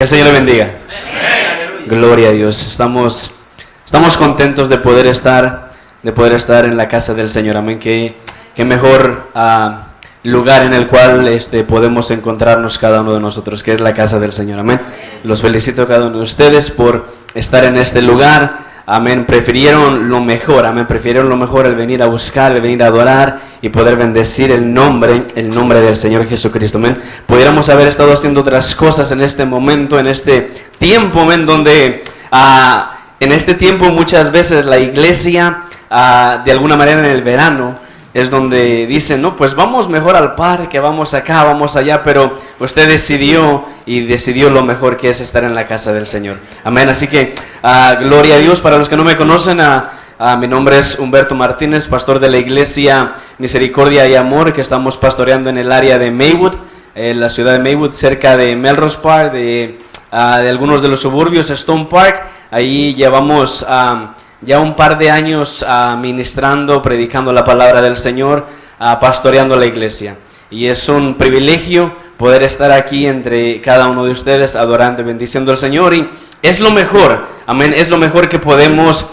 Que el Señor le bendiga. Amén. Gloria a Dios. Estamos contentos de poder estar en la casa del Señor. Amén. Qué mejor lugar en el cual podemos encontrarnos cada uno de nosotros, que es la casa del Señor. Amén. Los felicito a cada uno de ustedes por estar en este lugar. Amén. Prefirieron lo mejor. Amén. Prefirieron lo mejor, el venir a buscar, el venir a adorar y poder bendecir el nombre del Señor Jesucristo. Amén. Pudiéramos haber estado haciendo otras cosas en este momento, en este tiempo, amén, donde en este tiempo muchas veces la iglesia, de alguna manera en el verano, es donde dicen, no, pues vamos mejor al parque, vamos acá, vamos allá, pero usted decidió lo mejor, que es estar en la casa del Señor. Amén. Así que gloria a Dios. Para los que no me conocen, mi nombre es Humberto Martínez, pastor de la iglesia Misericordia y Amor, que estamos pastoreando en el área de Maywood, en la ciudad de Maywood, cerca de Melrose Park, de algunos de los suburbios, Stone Park. Ahí llevamos ya un par de años ministrando, predicando la palabra del Señor, pastoreando la iglesia. Y es un privilegio poder estar aquí entre cada uno de ustedes, adorando y bendiciendo al Señor. Y es lo mejor, amén, es lo mejor que podemos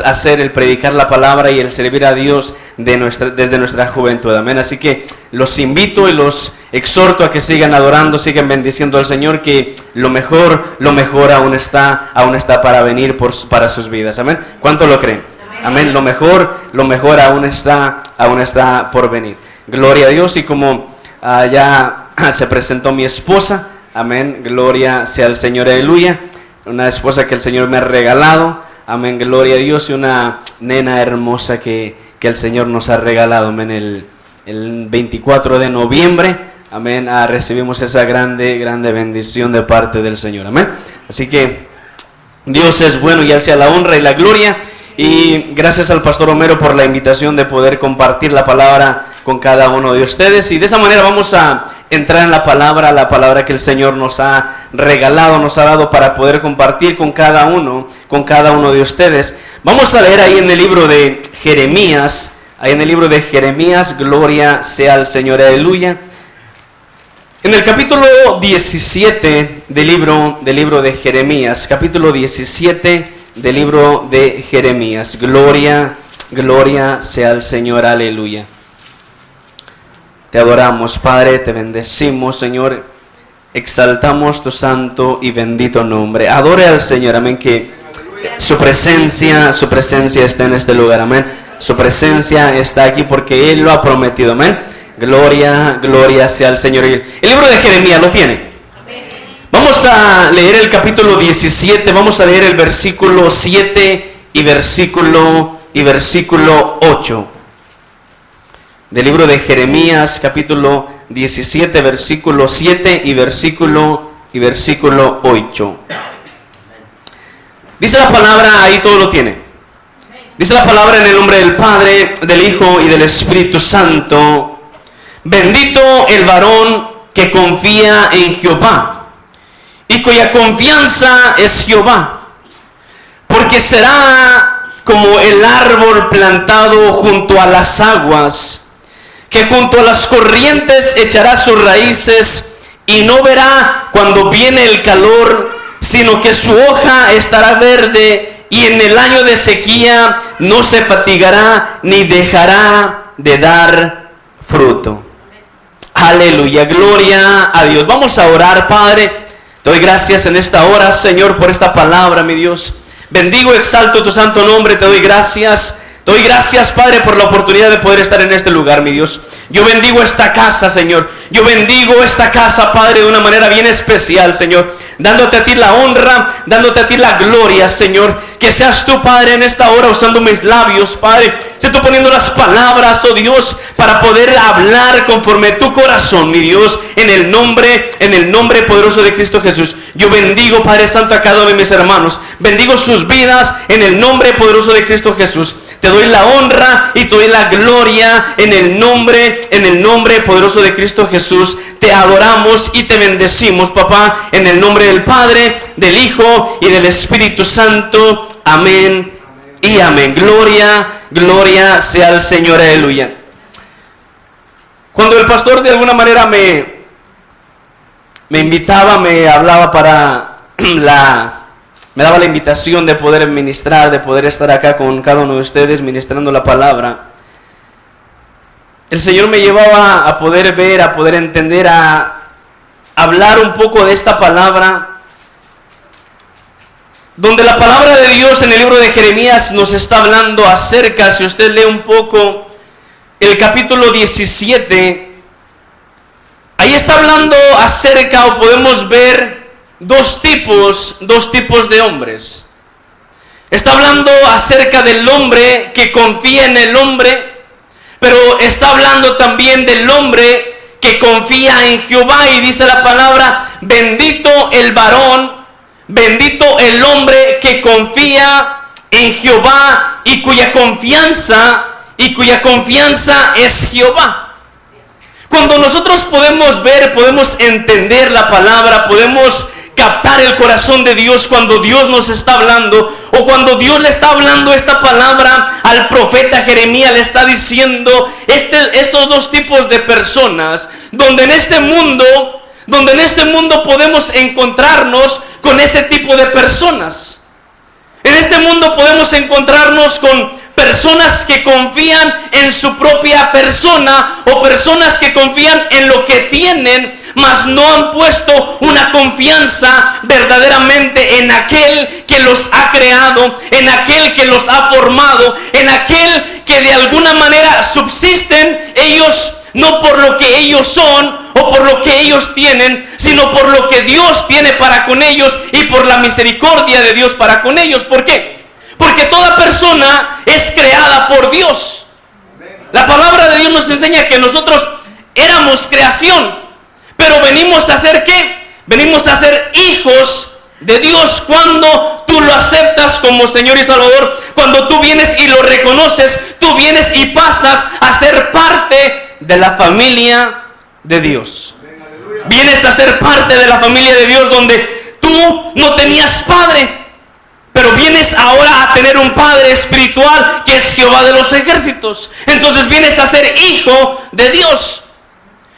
hacer, el predicar la palabra y el servir a Dios desde nuestra juventud, amén. Así que los invito y los exhorto a que sigan adorando, sigan bendiciendo al Señor, que lo mejor aún está para venir para sus vidas, amén. ¿Cuánto lo creen? Amén. Lo mejor aún está por venir. Gloria a Dios. Y como ya se presentó mi esposa, amén, gloria sea al Señor, aleluya. Una esposa que el Señor me ha regalado, amén, gloria a Dios. Y una nena hermosa que el Señor nos ha regalado, amén. El 24 de noviembre, amén, recibimos esa grande bendición de parte del Señor, amén. Así que Dios es bueno y a Él sea la honra y la gloria. Y gracias al pastor Homero por la invitación de poder compartir la palabra con cada uno de ustedes. Y de esa manera vamos a entrar en la palabra que el Señor nos ha regalado, nos ha dado para poder compartir con cada uno de ustedes. Vamos a leer ahí en el libro de Jeremías, gloria sea al Señor, aleluya. En el capítulo 17 del libro de Jeremías, capítulo 17 del libro de Jeremías, gloria sea al Señor, aleluya. Te adoramos, Padre, te bendecimos, Señor, exaltamos tu santo y bendito nombre. Adore al Señor, amén, que su presencia está en este lugar, amén. Su presencia está aquí porque Él lo ha prometido, amén. Gloria sea al Señor. El libro de Jeremías, ¿lo tiene? Vamos a leer el capítulo 17, vamos a leer el versículo 7 y versículo 8. Del libro de Jeremías, capítulo 17, versículo 7 y versículo 8. Dice la palabra, ahí todo lo tiene. Dice la palabra en el nombre del Padre, del Hijo y del Espíritu Santo. Bendito el varón que confía en Jehová y cuya confianza es Jehová, porque será como el árbol plantado junto a las aguas, que junto a las corrientes echará sus raíces y no verá cuando viene el calor, sino que su hoja estará verde y en el año de sequía no se fatigará ni dejará de dar fruto. Aleluya, gloria a Dios. Vamos a orar. Padre, te doy gracias en esta hora, Señor, por esta palabra, mi Dios. Bendigo, exalto tu santo nombre, te doy gracias. Te doy gracias, Padre, por la oportunidad de poder estar en este lugar, mi Dios. Yo bendigo esta casa, Señor. Yo bendigo esta casa, Padre, de una manera bien especial, Señor. Dándote a ti la honra, dándote a ti la gloria, Señor. Que seas tú, Padre, en esta hora usando mis labios, Padre. Sé tú poniendo las palabras, oh Dios, para poder hablar conforme tu corazón, mi Dios. En el nombre poderoso de Cristo Jesús. Yo bendigo, Padre Santo, a cada uno de mis hermanos. Bendigo sus vidas en el nombre poderoso de Cristo Jesús. Te doy la honra y te doy la gloria en el nombre poderoso de Cristo Jesús. Te adoramos y te bendecimos, papá, en el nombre del Padre, del Hijo y del Espíritu Santo. Amén y amén. Gloria sea al Señor, aleluya. Cuando el pastor de alguna manera me invitaba, me hablaba me daba la invitación de poder ministrar, de poder estar acá con cada uno de ustedes ministrando la palabra. El Señor me llevaba a poder ver, a poder entender, a hablar un poco de esta palabra, donde la palabra de Dios en el libro de Jeremías nos está hablando acerca, si usted lee un poco el capítulo 17, ahí está hablando acerca, o podemos ver dos tipos de hombres. Está hablando acerca del hombre que confía en el hombre, pero está hablando también del hombre que confía en Jehová, y dice la palabra: bendito el varón, bendito el hombre que confía en Jehová y cuya confianza es Jehová. Cuando nosotros podemos ver, podemos entender la palabra, podemos captar el corazón de Dios cuando Dios nos está hablando, o cuando Dios le está hablando esta palabra al profeta Jeremías, le está diciendo estos dos tipos de personas, donde en este mundo podemos encontrarnos con ese tipo de personas. En este mundo podemos encontrarnos con personas que confían en su propia persona, o personas que confían en lo que tienen, mas no han puesto una confianza verdaderamente en aquel que los ha creado, en aquel que los ha formado, en aquel que de alguna manera subsisten ellos, no por lo que ellos son o por lo que ellos tienen, sino por lo que Dios tiene para con ellos y por la misericordia de Dios para con ellos. ¿Por qué? Porque toda persona es creada por Dios. La palabra de Dios nos enseña que nosotros éramos creación, pero venimos a ser ¿qué? Venimos a ser hijos de Dios cuando tú lo aceptas como Señor y Salvador. Cuando tú vienes y lo reconoces, tú vienes y pasas a ser parte de la familia de Dios. Vienes a ser parte de la familia de Dios, donde tú no tenías padre, pero vienes ahora a tener un padre espiritual que es Jehová de los ejércitos. Entonces vienes a ser hijo de Dios.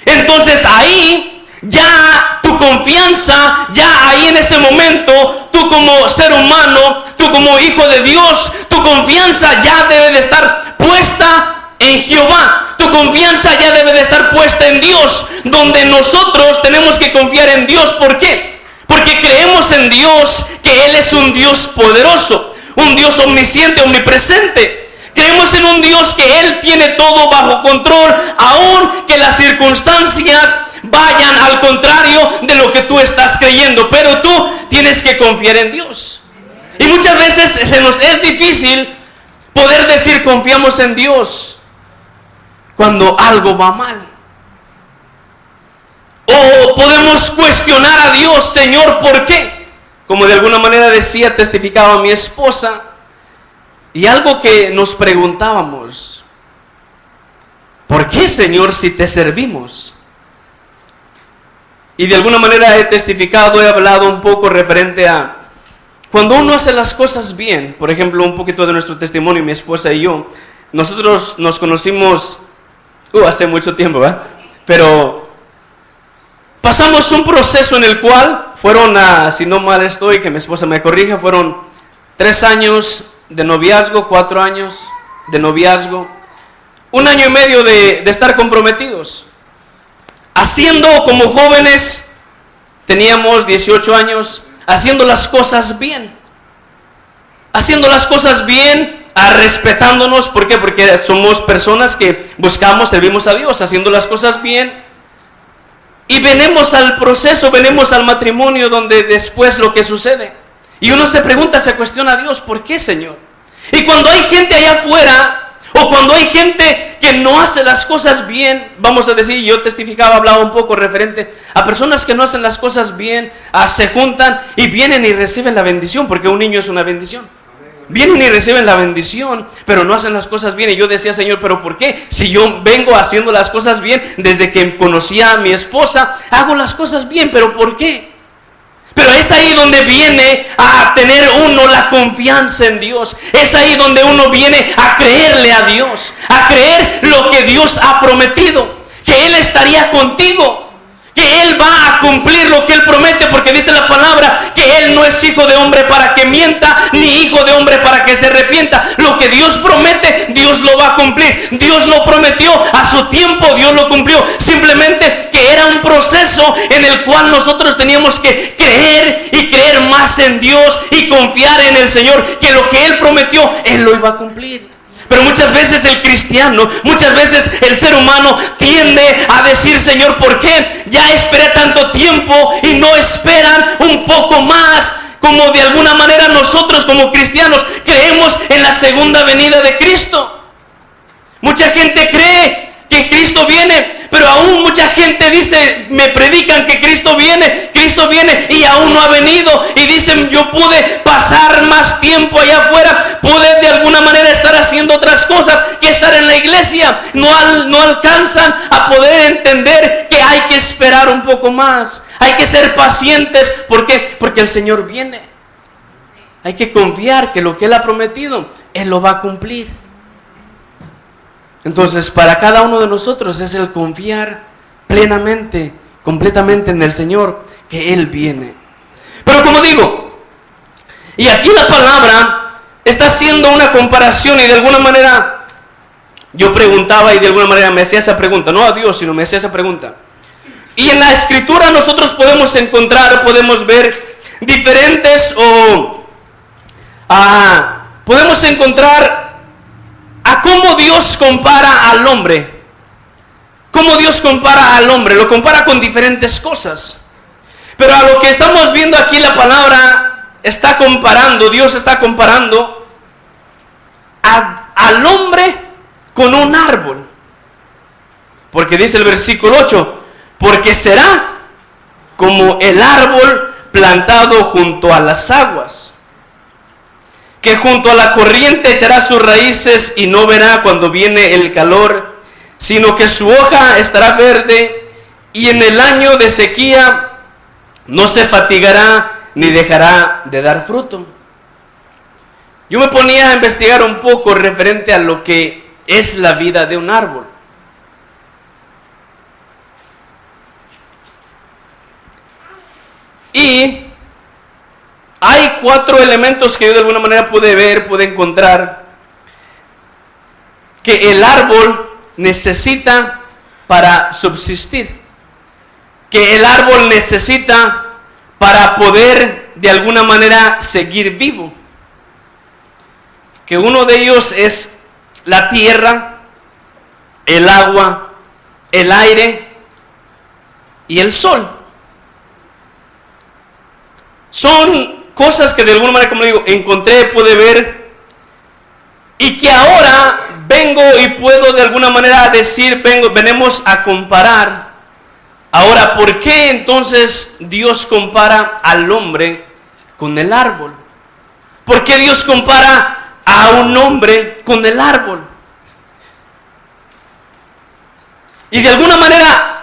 Entonces ahí ya tu confianza, ya ahí en ese momento, tú como ser humano, tú como hijo de Dios, tu confianza ya debe de estar puesta en Jehová. Tu confianza ya debe de estar puesta en Dios, donde nosotros tenemos que confiar en Dios. ¿Por qué? Porque creemos en Dios, que Él es un Dios poderoso, un Dios omnisciente, omnipresente. Creemos en un Dios que Él tiene todo bajo control, aun que las circunstancias vayan al contrario de lo que tú estás creyendo. Pero tú tienes que confiar en Dios. Y muchas veces se nos es difícil poder decir confiamos en Dios cuando algo va mal. O podemos cuestionar a Dios: Señor, ¿por qué? Como de alguna manera testificaba mi esposa, y algo que nos preguntábamos: ¿por qué, Señor, si te servimos? Y de alguna manera he testificado, he hablado un poco referente a cuando uno hace las cosas bien. Por ejemplo, un poquito de nuestro testimonio, mi esposa y yo, nosotros nos conocimos hace mucho tiempo, ¿verdad? Pero pasamos un proceso en el cual fueron, si no mal estoy, que mi esposa me corrija, fueron 3 años de noviazgo, 4 años de noviazgo, 1 año y medio de estar comprometidos, haciendo como jóvenes, teníamos 18 años, haciendo las cosas bien, respetándonos. ¿Por qué? Porque somos personas que buscamos, servimos a Dios, haciendo las cosas bien. Y venimos al proceso, venimos al matrimonio, donde después lo que sucede, y uno se pregunta, se cuestiona a Dios: ¿por qué, Señor? Y cuando hay gente allá afuera, o cuando hay gente que no hace las cosas bien, vamos a decir, yo testificaba, hablaba un poco referente a personas que no hacen las cosas bien, se juntan y vienen y reciben la bendición, porque un niño es una bendición. Vienen y reciben la bendición, pero no hacen las cosas bien. Y yo decía: Señor, ¿pero por qué? Si yo vengo haciendo las cosas bien desde que conocí a mi esposa, hago las cosas bien, ¿pero por qué? Pero es ahí donde viene a tener uno la confianza en Dios. Es ahí donde uno viene a creerle a Dios, a creer lo que Dios ha prometido, que Él estaría contigo, que Él va a cumplir lo que Él promete, porque dice la palabra que Él no es hijo de hombre para que mienta, ni hijo de hombre para que se arrepienta. Lo que Dios promete, Dios lo va a cumplir. Dios lo prometió a su tiempo, Dios lo cumplió. Simplemente que era un proceso en el cual nosotros teníamos que creer y creer más en Dios y confiar en el Señor, que lo que Él prometió, Él lo iba a cumplir. Pero muchas veces el cristiano, muchas veces el ser humano tiende a decir: Señor, ¿por qué ya esperé tanto tiempo y no esperan un poco más? Como de alguna manera nosotros como cristianos creemos en la segunda venida de Cristo. Mucha gente cree que Cristo viene, pero aún mucha gente dice, me predican que Cristo viene y aún no ha venido, y dicen: yo pude pasar más tiempo allá afuera, pude de alguna manera estar haciendo otras cosas que estar en la iglesia. No alcanzan a poder entender que hay que esperar un poco más, hay que ser pacientes. ¿Por qué? Porque el Señor viene. Hay que confiar que lo que Él ha prometido, Él lo va a cumplir. Entonces, para cada uno de nosotros es el confiar plenamente, completamente en el Señor, que Él viene. Pero como digo, y aquí la palabra está haciendo una comparación, y de alguna manera yo preguntaba, y de alguna manera me hacía esa pregunta, no a Dios, sino me hacía esa pregunta. Y en la Escritura nosotros podemos encontrar, podemos ver diferentes podemos encontrar a cómo Dios compara al hombre. Cómo Dios compara al hombre. Lo compara con diferentes cosas. Pero a lo que estamos viendo aquí, la palabra está comparando, Dios está comparando al hombre con un árbol. Porque dice el versículo 8: porque será como el árbol plantado junto a las aguas, que junto a la corriente echará sus raíces y no verá cuando viene el calor, sino que su hoja estará verde, y en el año de sequía no se fatigará ni dejará de dar fruto. Yo me ponía a investigar un poco referente a lo que es la vida de un árbol. Y hay 4 elementos que yo de alguna manera pude encontrar que el árbol necesita para subsistir, que el árbol necesita para poder de alguna manera seguir vivo. Que uno de ellos es la tierra, el agua, el aire y el sol. Son cosas que de alguna manera, como digo, encontré, pude ver, y que ahora vengo y puedo de alguna manera decir, venimos a comparar. Ahora, ¿por qué entonces Dios compara al hombre con el árbol? ¿Por qué Dios compara a un hombre con el árbol? Y de alguna manera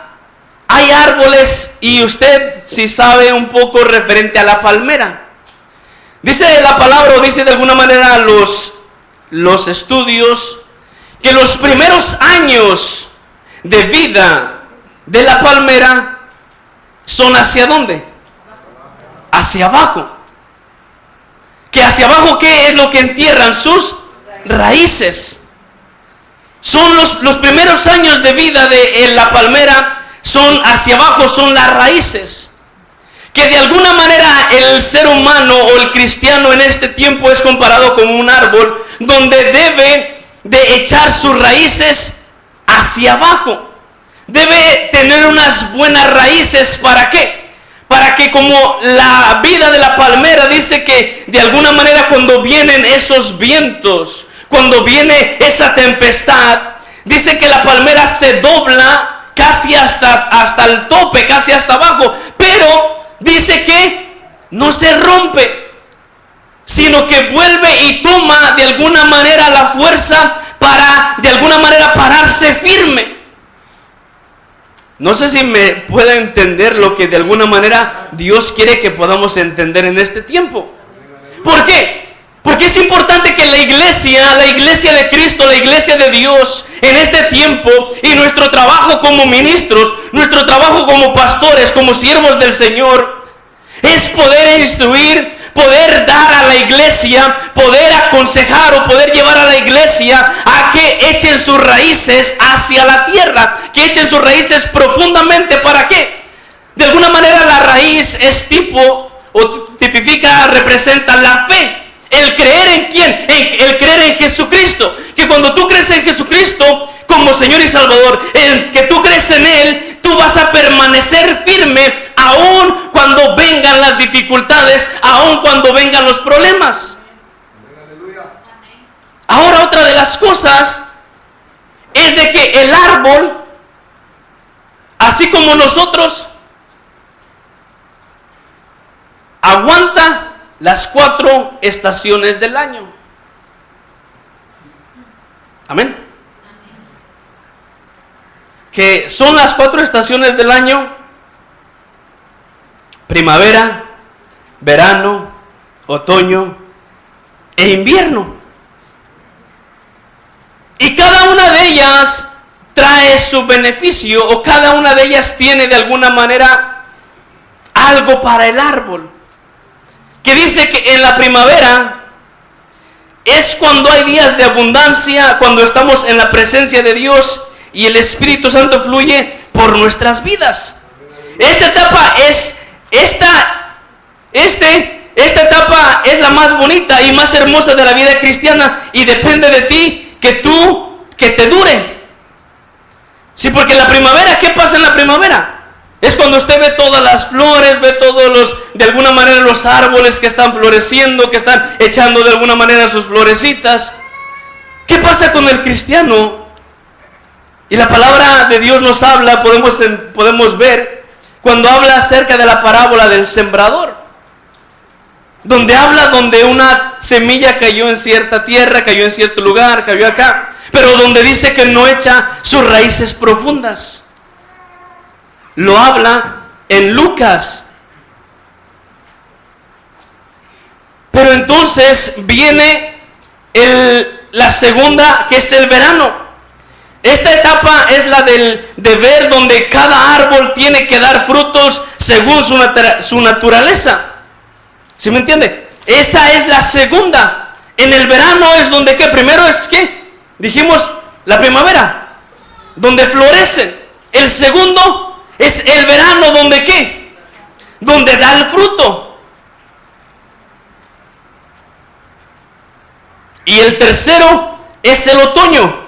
hay árboles, y usted si sabe un poco referente a la palmera. Dice la palabra, o dice de alguna manera los estudios, que los primeros años de vida de la palmera son ¿hacia dónde? Hacia abajo. Que hacia abajo, ¿qué es lo que entierran? Sus raíces. Son los primeros años de vida de la palmera, son hacia abajo, son las raíces. Que de alguna manera el ser humano o el cristiano en este tiempo es comparado con un árbol donde debe de echar sus raíces hacia abajo. Debe tener unas buenas raíces. ¿Para qué? Para que, como la vida de la palmera dice que de alguna manera cuando vienen esos vientos, cuando viene esa tempestad, dice que la palmera se dobla casi hasta el tope, casi hasta abajo, pero dice que no se rompe, sino que vuelve y toma de alguna manera la fuerza para de alguna manera pararse firme. No sé si me puede entender lo que de alguna manera Dios quiere que podamos entender en este tiempo. ¿Por qué? Porque es importante que la iglesia de Cristo, la iglesia de Dios, en este tiempo y nuestro trabajo como ministros, nuestro trabajo como pastores, como siervos del Señor, es poder instruir, poder dar a la iglesia, poder aconsejar o poder llevar a la iglesia a que echen sus raíces hacia la tierra, que echen sus raíces profundamente. ¿Para qué? De alguna manera la raíz es tipo o tipifica, representa la fe. El creer en quién, el creer en Jesucristo. Que cuando tú crees en Jesucristo como Señor y Salvador, el que tú crees en Él, tú vas a permanecer firme aun cuando vengan las dificultades, aun cuando vengan los problemas. Ahora, otra de las cosas es de que el árbol, así como nosotros, aguanta las 4 estaciones del año. Amén. Que son las 4 estaciones del año: primavera, verano, otoño e invierno. Y cada una de ellas trae su beneficio, o cada una de ellas tiene de alguna manera algo para el árbol. Que dice que en la primavera es cuando hay días de abundancia, cuando estamos en la presencia de Dios y el Espíritu Santo fluye por nuestras vidas. Esta etapa es la más bonita y más hermosa de la vida cristiana, y depende de ti que te dure. Sí, porque la primavera, ¿qué pasa en la primavera? Es cuando usted ve todas las flores, ve todos de alguna manera los árboles que están floreciendo, que están echando de alguna manera sus florecitas. ¿Qué pasa con el cristiano? Y la palabra de Dios nos habla, podemos ver, cuando habla acerca de la parábola del sembrador. Donde una semilla cayó en cierta tierra, cayó en cierto lugar, cayó acá. Pero donde dice que no echa sus raíces profundas. Lo habla en Lucas. Pero entonces viene la segunda, que es el verano. Esta etapa es la de ver donde cada árbol tiene que dar frutos según su naturaleza. ¿Sí me entiende? Esa es la segunda. En el verano es donde, ¿qué? Primero es, ¿qué? Dijimos, la primavera, donde florecen. El segundo es el verano, donde ¿qué? Donde da el fruto. Y el tercero es el otoño.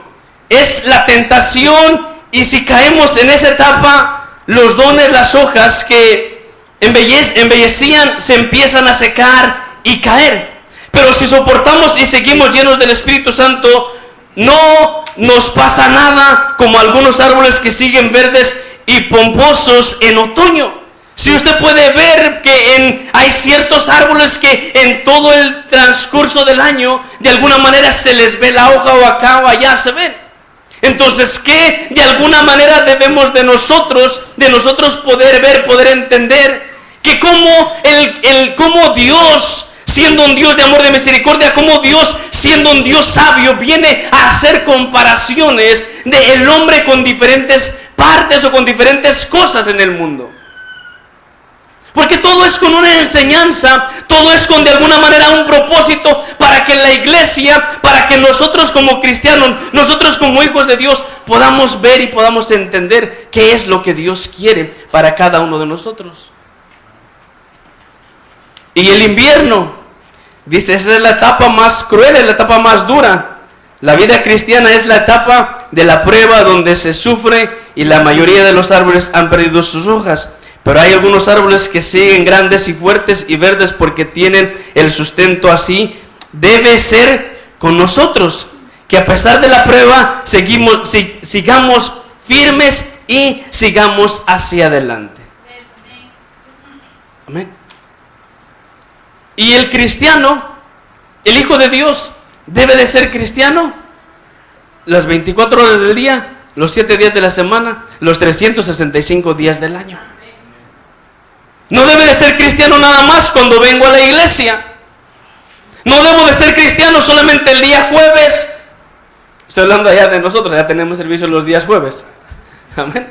Es la tentación, y si caemos en esa etapa, los dones, las hojas que embellecían, se empiezan a secar y caer. Pero si soportamos y seguimos llenos del Espíritu Santo, no nos pasa nada como algunos árboles que siguen verdes y pomposos en otoño. Si usted puede ver que hay ciertos árboles que en todo el transcurso del año de alguna manera se les ve la hoja, o acá o allá se ven. Entonces, ¿qué de alguna manera debemos de nosotros poder ver, poder entender? Que como Dios, siendo un Dios de amor, de misericordia, como Dios, siendo un Dios sabio, viene a hacer comparaciones del hombre con diferentes partes o con diferentes cosas en el mundo. Porque todo es con una enseñanza, todo es con de alguna manera un propósito, para que la iglesia, para que nosotros como cristianos, nosotros como hijos de Dios, podamos ver y podamos entender qué es lo que Dios quiere para cada uno de nosotros. Y el invierno, dice, esa es la etapa más cruel, es la etapa más dura. La vida cristiana es la etapa de la prueba, donde se sufre, y la mayoría de los árboles han perdido sus hojas. Pero hay algunos árboles que siguen grandes y fuertes y verdes porque tienen el sustento así. Debe ser con nosotros, que a pesar de la prueba sigamos firmes y sigamos hacia adelante. Amén. Y el cristiano, el hijo de Dios, debe de ser cristiano las 24 horas del día, los 7 días de la semana, los 365 días del año. No debe de ser cristiano nada más cuando vengo a la iglesia. No debo de ser cristiano solamente el día jueves. Estoy hablando allá de nosotros, ya tenemos servicio los días jueves. Amén.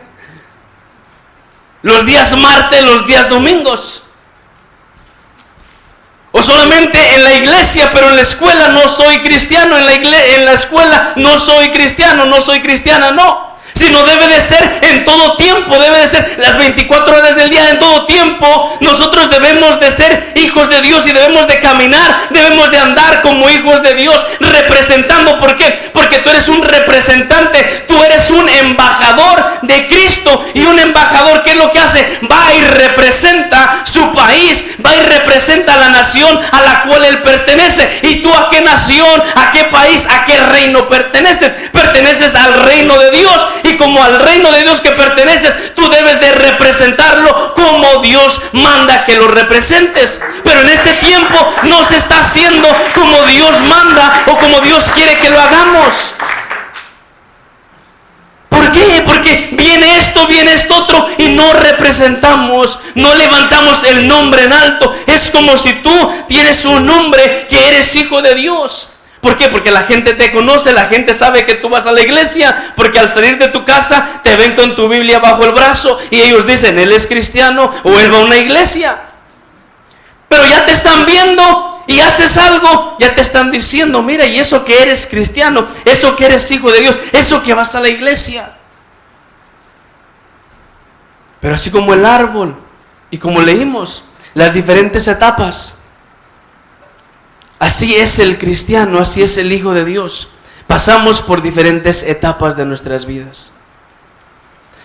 Los días martes, los días domingos. O solamente en la iglesia, pero en la escuela no soy cristiano. En la escuela no soy cristiano, no soy cristiana, no. Sino debe de ser en todo tiempo, debe de ser las 24 horas del día, en todo tiempo. Nosotros debemos de ser hijos de Dios y debemos de caminar, debemos de andar como hijos de Dios, representando. ¿Por qué? Porque tú eres un representante, tú eres un embajador de Cristo. Y un embajador, ¿qué es lo que hace? Va y representa su país, va y representa a la nación a la cual él pertenece. ¿Y tú a qué nación, a qué país, a qué reino perteneces? Perteneces al reino de Dios. Y como al reino de Dios que perteneces, tú debes de representarlo como Dios manda que lo representes. Pero en este tiempo no se está haciendo como Dios manda o como Dios quiere que lo hagamos. ¿Por qué? Porque viene esto otro y no representamos, no levantamos el nombre en alto. Es como si tú tienes un nombre que eres hijo de Dios. ¿Por qué? Porque la gente te conoce, la gente sabe que tú vas a la iglesia, porque al salir de tu casa te ven con tu Biblia bajo el brazo y ellos dicen, él es cristiano o él va a una iglesia. Pero ya te están viendo y haces algo, ya te están diciendo, mira, y eso que eres cristiano, eso que eres hijo de Dios, eso que vas a la iglesia. Pero así como el árbol, y como leímos, las diferentes etapas, así es el cristiano, así es el hijo de Dios. Pasamos por diferentes etapas de nuestras vidas.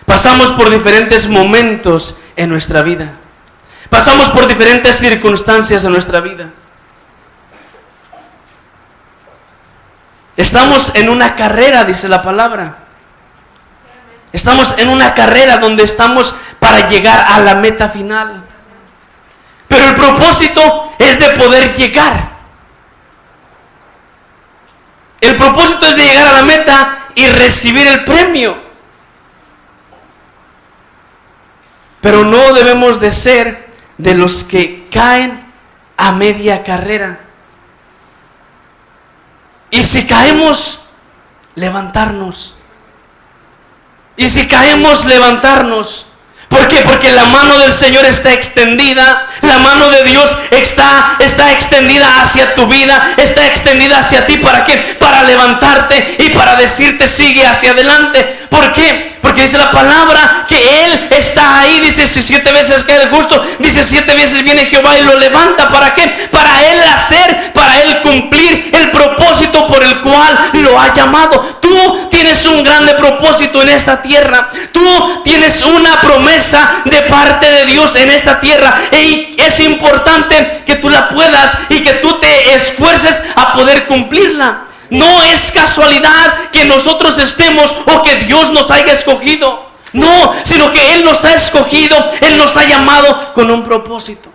Pasamos por diferentes momentos en nuestra vida. Pasamos por diferentes circunstancias en nuestra vida. Estamos en una carrera, dice la palabra. Estamos en una carrera donde estamos para llegar a la meta final. Pero el propósito es de poder llegar. El propósito es de llegar a la meta y recibir el premio. Pero no debemos de ser de los que caen a media carrera. Y si caemos, levantarnos. Y si caemos, levantarnos. ¿Por qué? Porque la mano del Señor está extendida. La mano de Dios está extendida hacia tu vida. Está extendida hacia ti. ¿Para qué? Para levantarte y para decirte sigue hacia adelante. ¿Por qué? Porque dice la palabra que Él está ahí. Dice, si 7 veces cae el justo, dice 7 veces viene Jehová y lo levanta. ¿Para qué? Para Él hacer, para Él cumplir el propósito por el cual lo ha llamado. Tú tienes un grande propósito en esta tierra. Tú tienes una promesa de parte de Dios en esta tierra. Y es importante que tú la puedas y que tú te esfuerces a poder cumplirla. No es casualidad que nosotros estemos o que Dios nos haya escogido. No, sino que Él nos ha escogido, Él nos ha llamado con un propósito.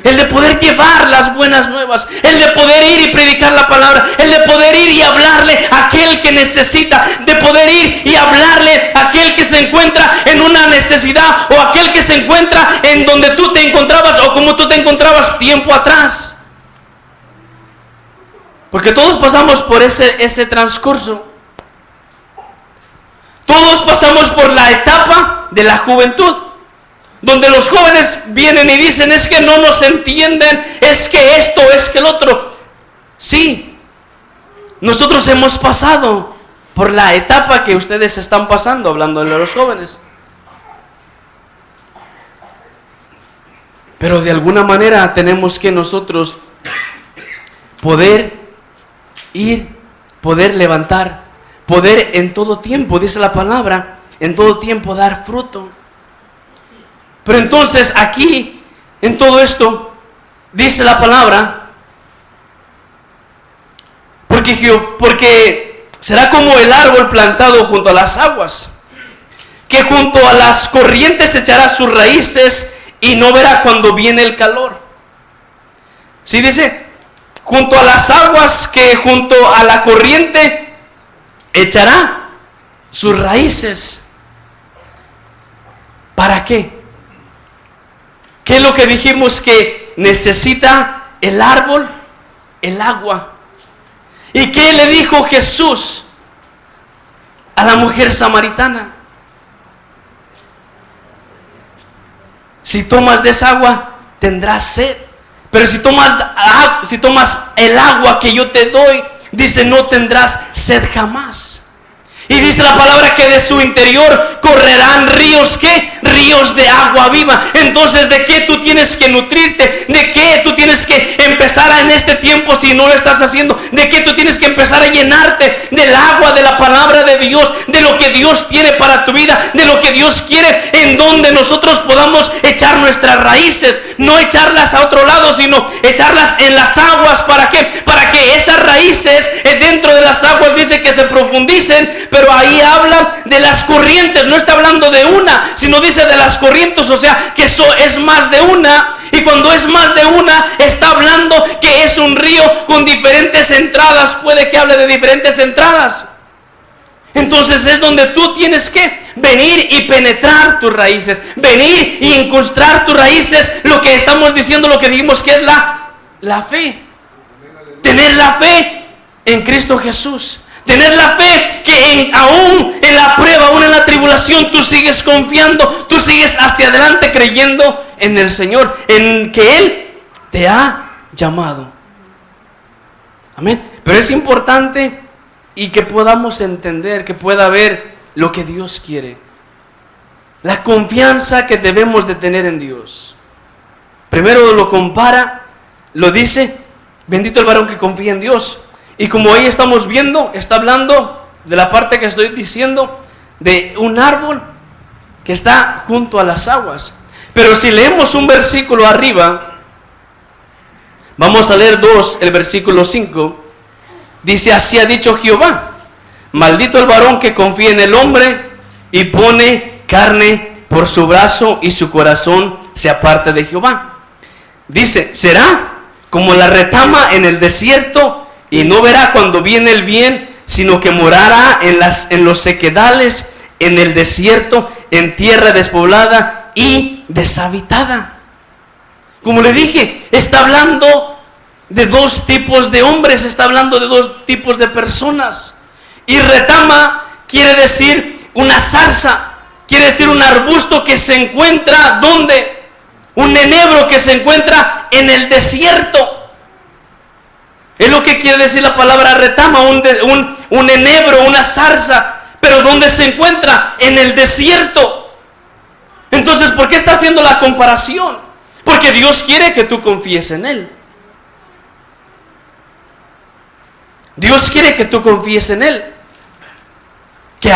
El de poder llevar las buenas nuevas, el de poder ir y predicar la palabra, el de poder ir y hablarle a aquel que necesita, de poder ir y hablarle a aquel que se encuentra en una necesidad o aquel que se encuentra en donde tú te encontrabas o como tú te encontrabas tiempo atrás. Porque todos pasamos por ese transcurso. Todos pasamos por la etapa de la juventud, donde los jóvenes vienen y dicen, es que no nos entienden, es que esto, es que el otro. Sí, nosotros hemos pasado por la etapa que ustedes están pasando, hablando de los jóvenes. Pero de alguna manera tenemos que nosotros poder ir, poder levantar, poder en todo tiempo, dice la palabra, en todo tiempo dar fruto. Pero entonces aquí, en todo esto, dice la palabra, porque será como el árbol plantado junto a las aguas, que junto a las corrientes echará sus raíces y no verá cuando viene el calor. ¿Sí dice? Junto a las aguas, que junto a la corriente echará sus raíces. ¿Para qué? ¿Qué es lo que dijimos que necesita el árbol? el agua. ¿Y qué le dijo Jesús a la mujer samaritana? Si tomas de esa agua, tendrás sed. Pero si tomas el agua que yo te doy, dice, no tendrás sed jamás. Y dice la palabra que de su interior correrán ríos, ¿qué? Ríos de agua viva. Entonces, ¿de qué tú tienes que nutrirte? ¿De qué tú tienes que empezar en este tiempo si no lo estás haciendo? ¿De qué tú tienes que empezar a llenarte? Del agua, de la palabra de Dios, de lo que Dios tiene para tu vida, de lo que Dios quiere, en donde nosotros podamos echar nuestras raíces. No echarlas a otro lado, sino echarlas en las aguas. ¿Para qué? Para que esas raíces dentro de las aguas, dice que se profundicen. Pero ahí habla de las corrientes, no está hablando de una, sino dice de las corrientes, o sea que eso es más de una. Y cuando es más de una, está hablando que es un río con diferentes entradas, puede que hable de diferentes entradas. Entonces es donde tú tienes que venir y penetrar tus raíces, venir y incrustar tus raíces, lo que estamos diciendo, lo que dijimos que es la fe. Tener la fe en Cristo Jesús. Tener la fe que aún en la prueba, aún en la tribulación, tú sigues confiando, tú sigues hacia adelante creyendo en el Señor, en que Él te ha llamado. Amén. Pero es importante y que podamos entender, que pueda ver lo que Dios quiere. La confianza que debemos de tener en Dios. Primero lo compara, lo dice, bendito el varón que confía en Dios. Y como ahí estamos viendo, está hablando de la parte que estoy diciendo, de un árbol que está junto a las aguas. Pero si leemos un versículo arriba, vamos a leer el versículo 5, dice, así ha dicho Jehová, maldito el varón que confía en el hombre y pone carne por su brazo y su corazón se aparte de Jehová. Dice, será como la retama en el desierto, y no verá cuando viene el bien, sino que morará en los sequedales, en el desierto, en tierra despoblada y deshabitada. Como le dije, está hablando de dos tipos de hombres, está hablando de dos tipos de personas. Y retama quiere decir una zarza, quiere decir un arbusto que se encuentra, ¿dónde? Un enebro que se encuentra en el desierto. Es lo que quiere decir la palabra retama, un enebro, una zarza. Pero ¿dónde se encuentra? En el desierto. Entonces, ¿por qué está haciendo la comparación? Porque Dios quiere que tú confíes en Él. Dios quiere que tú confíes en Él. Que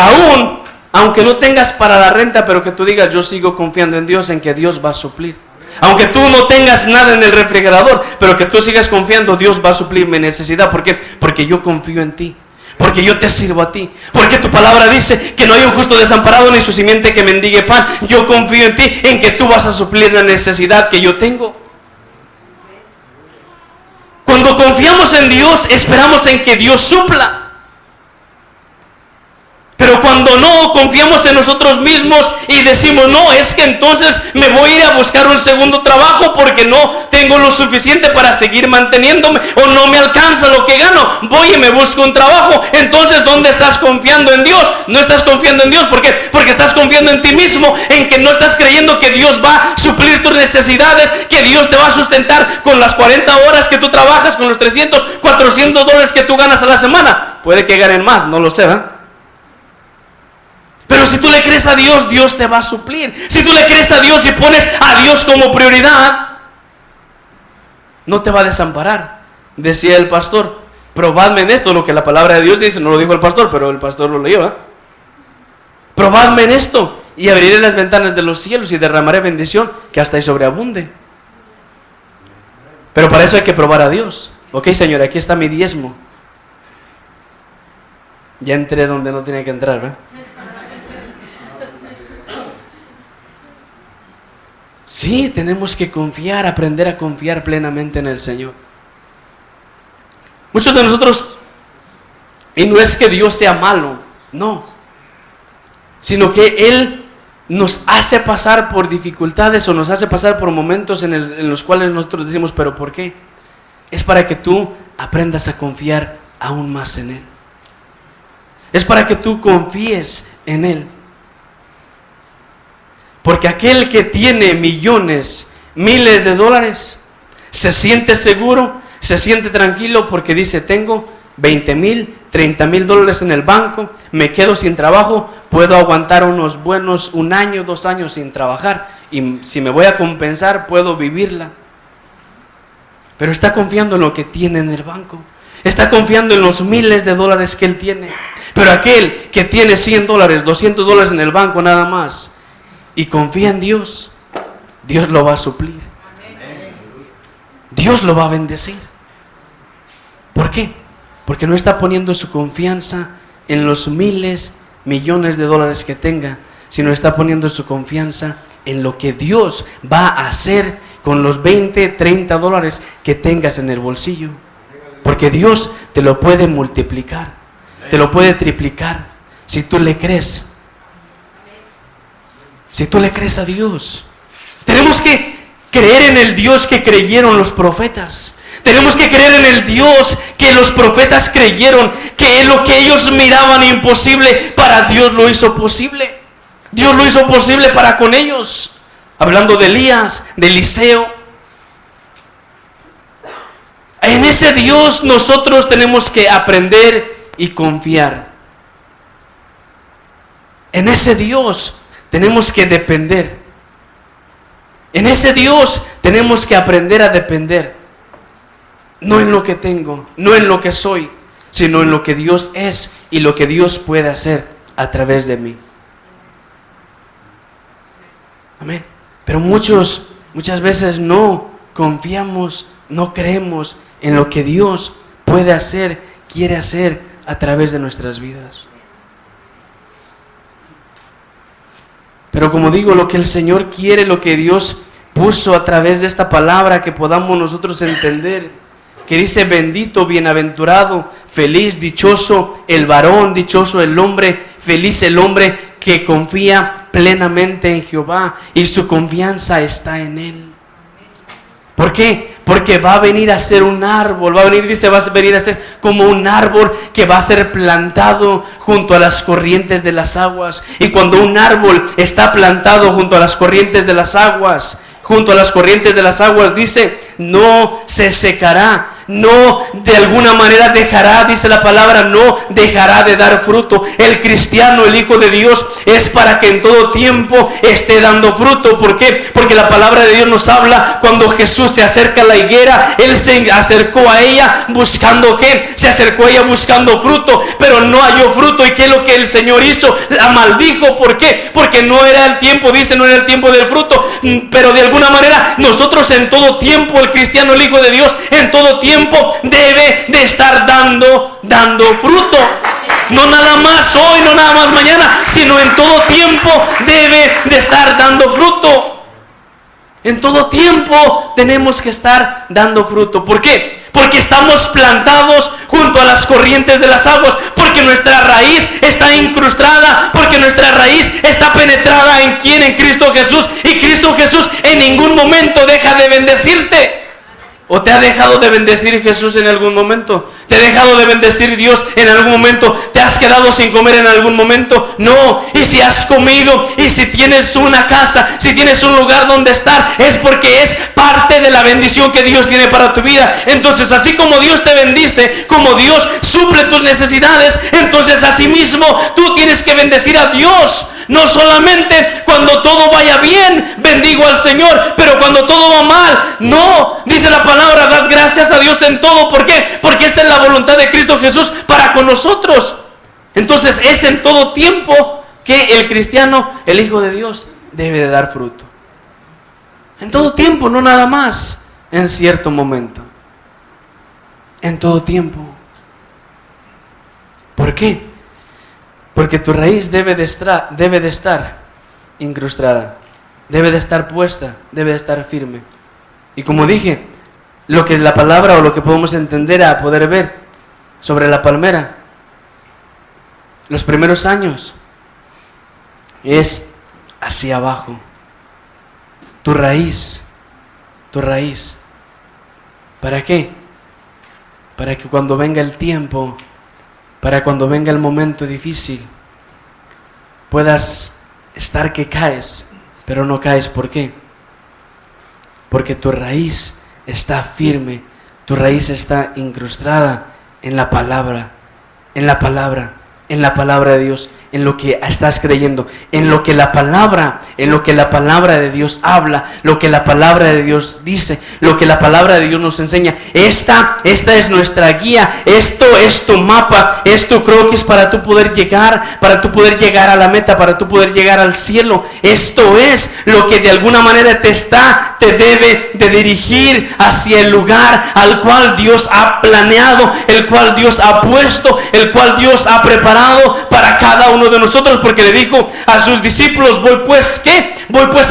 aunque no tengas para la renta, pero que tú digas, yo sigo confiando en Dios, en que Dios va a suplir. Aunque tú no tengas nada en el refrigerador, pero que tú sigas confiando, Dios va a suplir mi necesidad. ¿Por qué? Porque yo confío en ti. Porque yo te sirvo a ti. Porque tu palabra dice que no hay un justo desamparado ni su simiente que mendigue pan. Yo confío en ti, en que tú vas a suplir la necesidad que yo tengo. Cuando confiamos en Dios, esperamos en que Dios supla. Pero cuando no confiamos en nosotros mismos y decimos, no, es que entonces me voy a ir a buscar un segundo trabajo porque no tengo lo suficiente para seguir manteniéndome, o no me alcanza lo que gano, voy y me busco un trabajo. Entonces, ¿dónde estás confiando en Dios? No estás confiando en Dios. ¿Por qué? Porque estás confiando en ti mismo, en que no estás creyendo que Dios va a suplir tus necesidades, que Dios te va a sustentar con las 40 horas que tú trabajas, con los 300, 400 dólares que tú ganas a la semana. Puede que ganen más, no lo sé, ¿verdad? Pero si tú le crees a Dios, Dios te va a suplir. Si tú le crees a Dios y pones a Dios como prioridad, no te va a desamparar. Decía el pastor, probadme en esto, lo que la palabra de Dios dice, no lo dijo el pastor, pero el pastor lo leyó, ¿eh? Probadme en esto y abriré las ventanas de los cielos y derramaré bendición que hasta ahí sobreabunde. Pero para eso hay que probar a Dios. Ok, Señor, aquí está mi diezmo. Ya entré donde no tenía que entrar, ¿verdad? Sí, tenemos que confiar, aprender a confiar plenamente en el Señor. Muchos de nosotros, y no es que Dios sea malo, no, sino que Él nos hace pasar por dificultades o nos hace pasar por momentos en los cuales nosotros decimos, ¿pero por qué? Es para que tú aprendas a confiar aún más en Él. Es para que tú confíes en Él. Porque aquel que tiene millones, miles de dólares, se siente seguro, se siente tranquilo porque dice: tengo 20,000, 30,000 dólares en el banco, me quedo sin trabajo, puedo aguantar unos buenos 1 año, 2 años sin trabajar, y si me voy a compensar puedo vivirla. Pero está confiando en lo que tiene en el banco, está confiando en los miles de dólares que él tiene. Pero aquel que tiene 100 dólares, 200 dólares en el banco nada más, y confía en Dios, Dios lo va a suplir, Dios lo va a bendecir. ¿Por qué? Porque no está poniendo su confianza en los miles, millones de dólares que tenga, sino está poniendo su confianza en lo que Dios va a hacer con los 20, 30 dólares que tengas en el bolsillo. Porque Dios te lo puede multiplicar, te lo puede triplicar, si tú le crees. Si tú le crees a Dios. Tenemos que creer en el Dios que creyeron los profetas. Tenemos que creer en el Dios que los profetas creyeron, que lo que ellos miraban imposible, para Dios lo hizo posible. Dios lo hizo posible para con ellos. Hablando de Elías, de Eliseo. En ese Dios nosotros tenemos que aprender y confiar. En ese Dios tenemos que depender. En ese Dios tenemos que aprender a depender. No en lo que tengo, no en lo que soy, sino en lo que Dios es y lo que Dios puede hacer a través de mí. Amén. Pero muchas veces no confiamos, no creemos en lo que Dios puede hacer, quiere hacer a través de nuestras vidas. Pero como digo, lo que el Señor quiere, lo que Dios puso a través de esta palabra, que podamos nosotros entender, que dice: bendito, bienaventurado, feliz, dichoso el varón, dichoso el hombre, feliz el hombre que confía plenamente en Jehová y su confianza está en Él. ¿Por qué? Porque va a venir a ser un árbol, va a venir a ser como un árbol que va a ser plantado junto a las corrientes de las aguas. Y cuando un árbol está plantado junto a las corrientes de las aguas, dice, no se secará, no de alguna manera dejará, dice la palabra, no dejará de dar fruto. El cristiano, el Hijo de Dios, es para que en todo tiempo esté dando fruto. ¿Por qué? Porque la palabra de Dios nos habla cuando Jesús se acerca a la higuera, Él se acercó a ella buscando ¿qué? Se acercó a ella buscando fruto, pero no halló fruto. ¿Y qué es lo que el Señor hizo? La maldijo. ¿Por qué? Porque no era el tiempo, dice, no era el tiempo del fruto. Pero de alguna manera nosotros en todo tiempo, el cristiano, el Hijo de Dios, en todo tiempo debe de estar dando fruto. No nada más hoy, no nada más mañana, sino en todo tiempo debe de estar dando fruto. En todo tiempo tenemos que estar dando fruto. ¿Por qué? Porque estamos plantados junto a las corrientes de las aguas, porque nuestra raíz está incrustada, porque nuestra raíz está penetrada en ¿quién? En Cristo Jesús. Y Cristo Jesús en ningún momento deja de bendecirte. ¿O te ha dejado de bendecir Jesús en algún momento? ¿Te ha dejado de bendecir Dios en algún momento? ¿Te has quedado sin comer en algún momento? No. Y si has comido, y si tienes una casa, si tienes un lugar donde estar, es porque es parte de la bendición que Dios tiene para tu vida. Entonces, así como Dios te bendice, como Dios suple tus necesidades, entonces asimismo tú tienes que bendecir a Dios. No solamente cuando todo vaya bien, bendigo al Señor, pero cuando todo va mal, no. Dice la palabra, dad gracias a Dios en todo. ¿Por qué? Porque esta es la voluntad de Cristo Jesús para con nosotros. Entonces es en todo tiempo que el cristiano, el Hijo de Dios, debe de dar fruto. En todo tiempo, no nada más en cierto momento. En todo tiempo. ¿Por qué? Porque tu raíz debe de estar incrustada, debe de estar puesta, debe de estar firme. Y como dije, lo que la palabra o lo que podemos entender a poder ver sobre la palmera, los primeros años es hacia abajo. Tu raíz. ¿Para qué? para que cuando venga el tiempo, para cuando venga el momento difícil, puedas estar que caes, pero no caes. ¿Por qué? Porque tu raíz está firme, tu raíz está incrustada en la palabra, en la palabra, en la palabra de Dios, en lo que estás creyendo, en lo que la palabra de Dios habla, lo que la palabra de Dios dice, lo que la palabra de Dios nos enseña. Esta es nuestra guía, esto es tu mapa, es tu croquis para tú poder llegar a la meta, para tú poder llegar al cielo. Esto es lo que de alguna manera te debe de dirigir hacia el lugar al cual Dios ha planeado, el cual Dios ha puesto, el cual Dios ha preparado para cada uno de nosotros, porque le dijo a sus discípulos: voy pues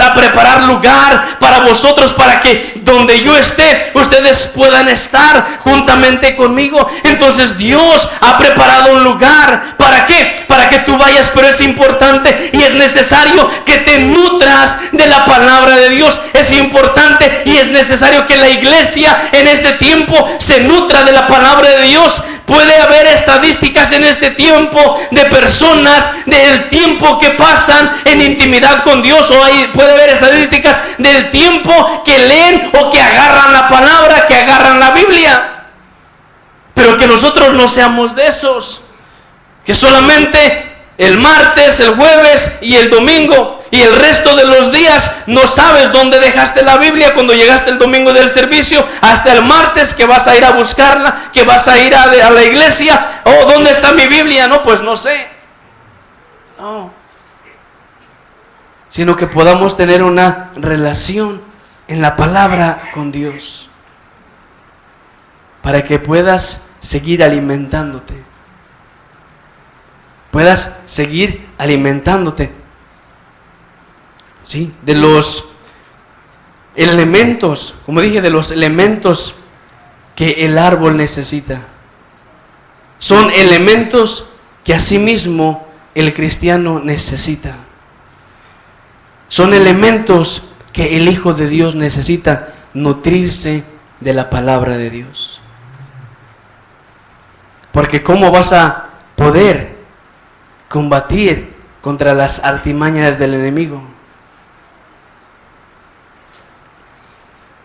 a preparar lugar para vosotros, para que donde yo esté, ustedes puedan estar juntamente conmigo. Entonces Dios ha preparado un lugar. ¿Para qué? Para que tú vayas, pero es importante y es necesario que te nutras de la palabra de Dios. Es importante y es necesario que la iglesia en este tiempo se nutra de la palabra de Dios. Puede haber estadísticas en este tiempo de personas del tiempo que pasan en intimidad con Dios, o puede haber estadísticas del tiempo que leen o que agarran la palabra, que agarran la Biblia. Pero que nosotros no seamos de esos, que solamente el martes, el jueves y el domingo y el resto de los días no sabes dónde dejaste la Biblia cuando llegaste el domingo del servicio, hasta el martes que vas a ir a buscarla, que vas a ir a la iglesia. Oh, ¿dónde está mi Biblia? No, pues no sé. No. Sino que podamos tener una relación en la palabra con Dios, para que puedas seguir alimentándote. Puedas seguir alimentándote, ¿sí? De los elementos, como dije, de los elementos que el árbol necesita. Son elementos que asimismo el cristiano necesita. Son elementos que el Hijo de Dios necesita: nutrirse de la palabra de Dios. Porque ¿cómo vas a poder combatir contra las artimañas del enemigo?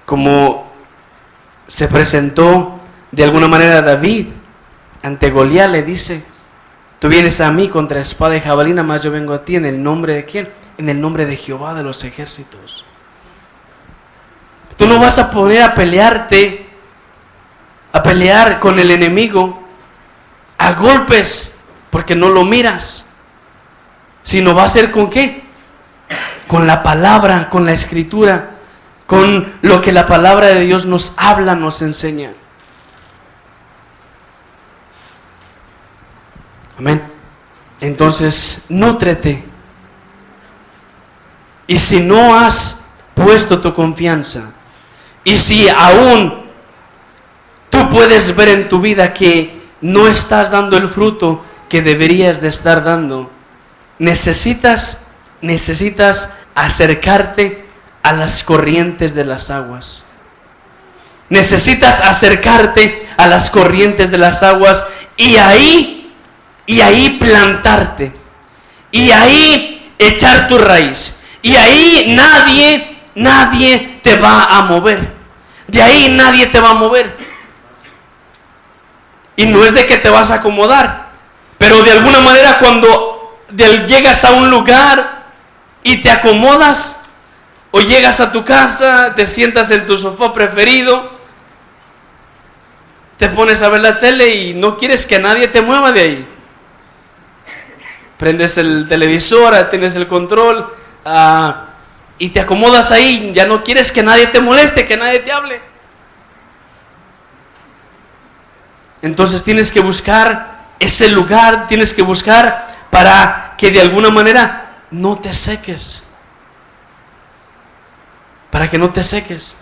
Como se presentó de alguna manera David ante Goliat, le dice: tú vienes a mí contra espada y jabalina, mas yo vengo a ti en el nombre de ¿quién? En el nombre de Jehová de los ejércitos. Tú no vas a poner a pelear con el enemigo a golpes, porque no lo miras, sino va a ser ¿con qué? Con la palabra, con la escritura, con lo que la palabra de Dios nos habla, nos enseña. Amén. Entonces, nútrete. Y si no has puesto tu confianza, y si aún tú puedes ver en tu vida que no estás dando el fruto que deberías de estar dando, necesitas acercarte a las corrientes de las aguas. Necesitas acercarte a las corrientes de las aguas y ahí plantarte, y ahí echar tu raíz, y ahí nadie te va a mover. De ahí nadie te va a mover. Y no es de que te vas a acomodar, pero de alguna manera cuando llegas a un lugar y te acomodas, o llegas a tu casa, te sientas en tu sofá preferido, te pones a ver la tele y no quieres que nadie te mueva de ahí. Prendes el televisor, tienes el control, y te acomodas ahí, ya no quieres que nadie te moleste, que nadie te hable. Entonces tienes que buscar ese lugar, tienes que buscar para que de alguna manera no te seques. Para que no te seques.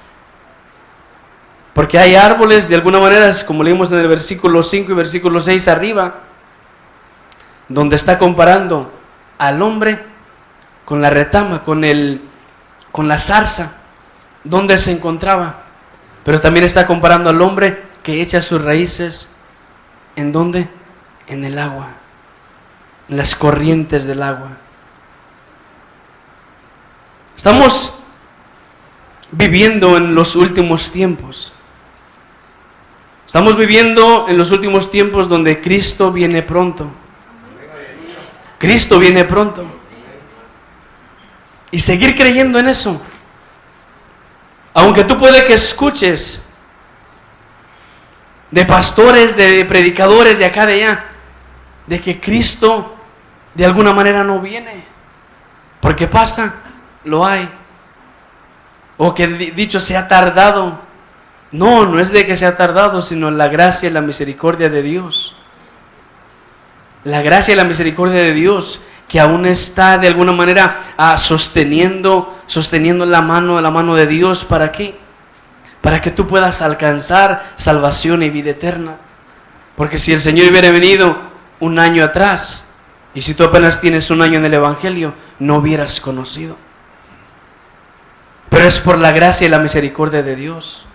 Porque hay árboles, de alguna manera, como leímos en el versículo 5 y versículo 6 arriba, donde está comparando al hombre con la retama, con la zarza, donde se encontraba. Pero también está comparando al hombre que echa sus raíces, ¿en dónde? En el agua, en las corrientes del agua. Estamos viviendo en los últimos tiempos. Estamos viviendo en los últimos tiempos donde Cristo viene pronto. Cristo viene pronto. Y seguir creyendo en eso. Aunque tú puede que escuches de pastores, de predicadores de acá, de allá, de que Cristo de alguna manera no viene. Porque pasa, lo hay. O que dicho se ha tardado. No, no es de que se ha tardado, sino la gracia y la misericordia de Dios. La gracia y la misericordia de Dios que aún está de alguna manera sosteniendo la mano de Dios. ¿Para qué? Para que tú puedas alcanzar salvación y vida eterna. Porque si el Señor hubiera venido un año atrás, y si tú apenas tienes un año en el Evangelio, no hubieras conocido. Pero es por la gracia y la misericordia de Dios.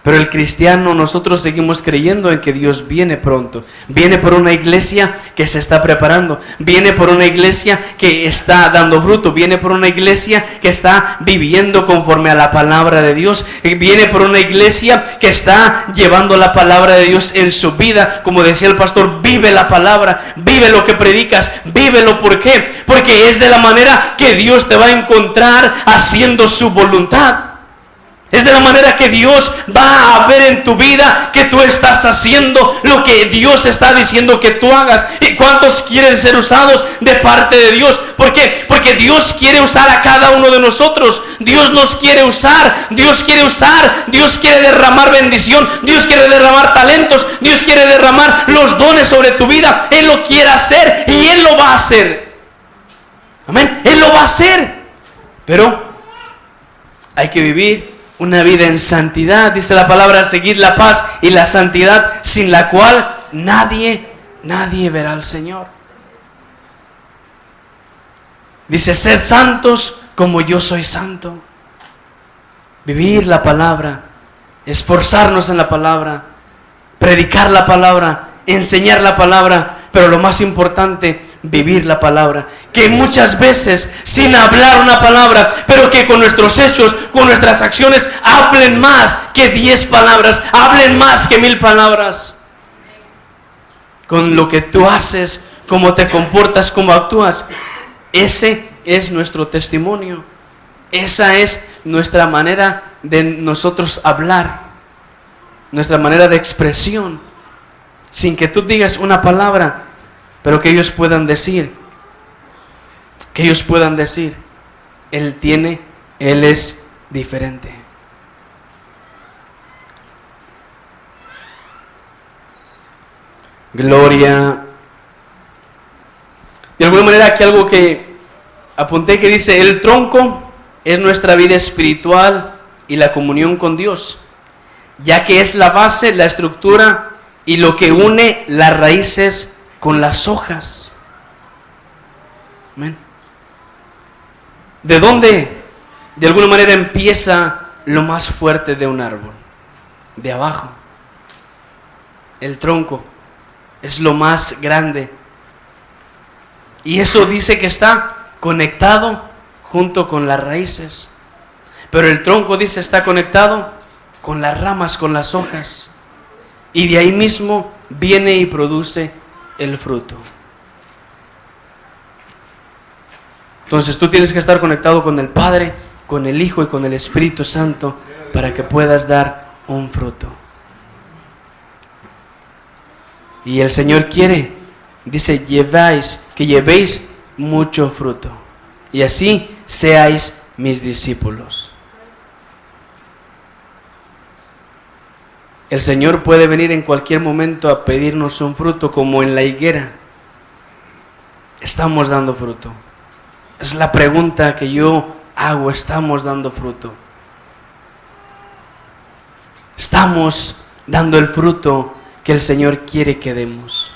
Pero el cristiano, nosotros seguimos creyendo en que Dios viene pronto. Viene por una iglesia que se está preparando. Viene por una iglesia que está dando fruto. Viene por una iglesia que está viviendo conforme a la palabra de Dios. Viene por una iglesia que está llevando la palabra de Dios en su vida. Como decía el pastor, vive la palabra, vive lo que predicas, vívelo. ¿Por qué? Porque es de la manera que Dios te va a encontrar haciendo su voluntad. Es de la manera que Dios va a ver en tu vida que tú estás haciendo lo que Dios está diciendo que tú hagas. ¿Y cuántos quieren ser usados de parte de Dios? ¿Por qué? Porque Dios quiere usar a cada uno de nosotros. Dios nos quiere usar. Dios quiere derramar bendición. Dios quiere derramar talentos. Dios quiere derramar los dones sobre tu vida. Él lo quiere hacer y Él lo va a hacer. Amén. Él lo va a hacer. Pero hay que vivir una vida en santidad. Dice la palabra, seguir la paz y la santidad, sin la cual nadie verá al Señor. Dice, sed santos como yo soy santo. Vivir la palabra, esforzarnos en la palabra, predicar la palabra, enseñar la palabra, pero lo más importante, vivir la palabra. Que muchas veces sin hablar una palabra, pero que con nuestros hechos, con nuestras acciones, hablen más que 10 palabras, hablen más que 1000 palabras. Con lo que tú haces, cómo te comportas, cómo actúas, ese es nuestro testimonio. Esa es nuestra manera de nosotros hablar, nuestra manera de expresión, sin que tú digas una palabra, pero que ellos puedan decir, Él es diferente. Gloria. De alguna manera aquí algo que apunté que dice, el tronco es nuestra vida espiritual y la comunión con Dios, ya que es la base, la estructura y lo que une las raíces con las hojas. Amén. ¿De dónde? De alguna manera empieza lo más fuerte de un árbol. De abajo. El tronco es lo más grande. Y eso dice que está conectado junto con las raíces. Pero el tronco dice está conectado con las ramas, con las hojas. Y de ahí mismo viene y produce el fruto. Entonces tú tienes que estar conectado con el Padre, con el Hijo y con el Espíritu Santo para que puedas dar un fruto. Y el Señor quiere, dice, que llevéis mucho fruto y así seáis mis discípulos. El Señor puede venir en cualquier momento a pedirnos un fruto, como en la higuera. ¿Estamos dando fruto? Es la pregunta que yo hago. ¿Estamos dando fruto? ¿Estamos dando el fruto que el Señor quiere que demos?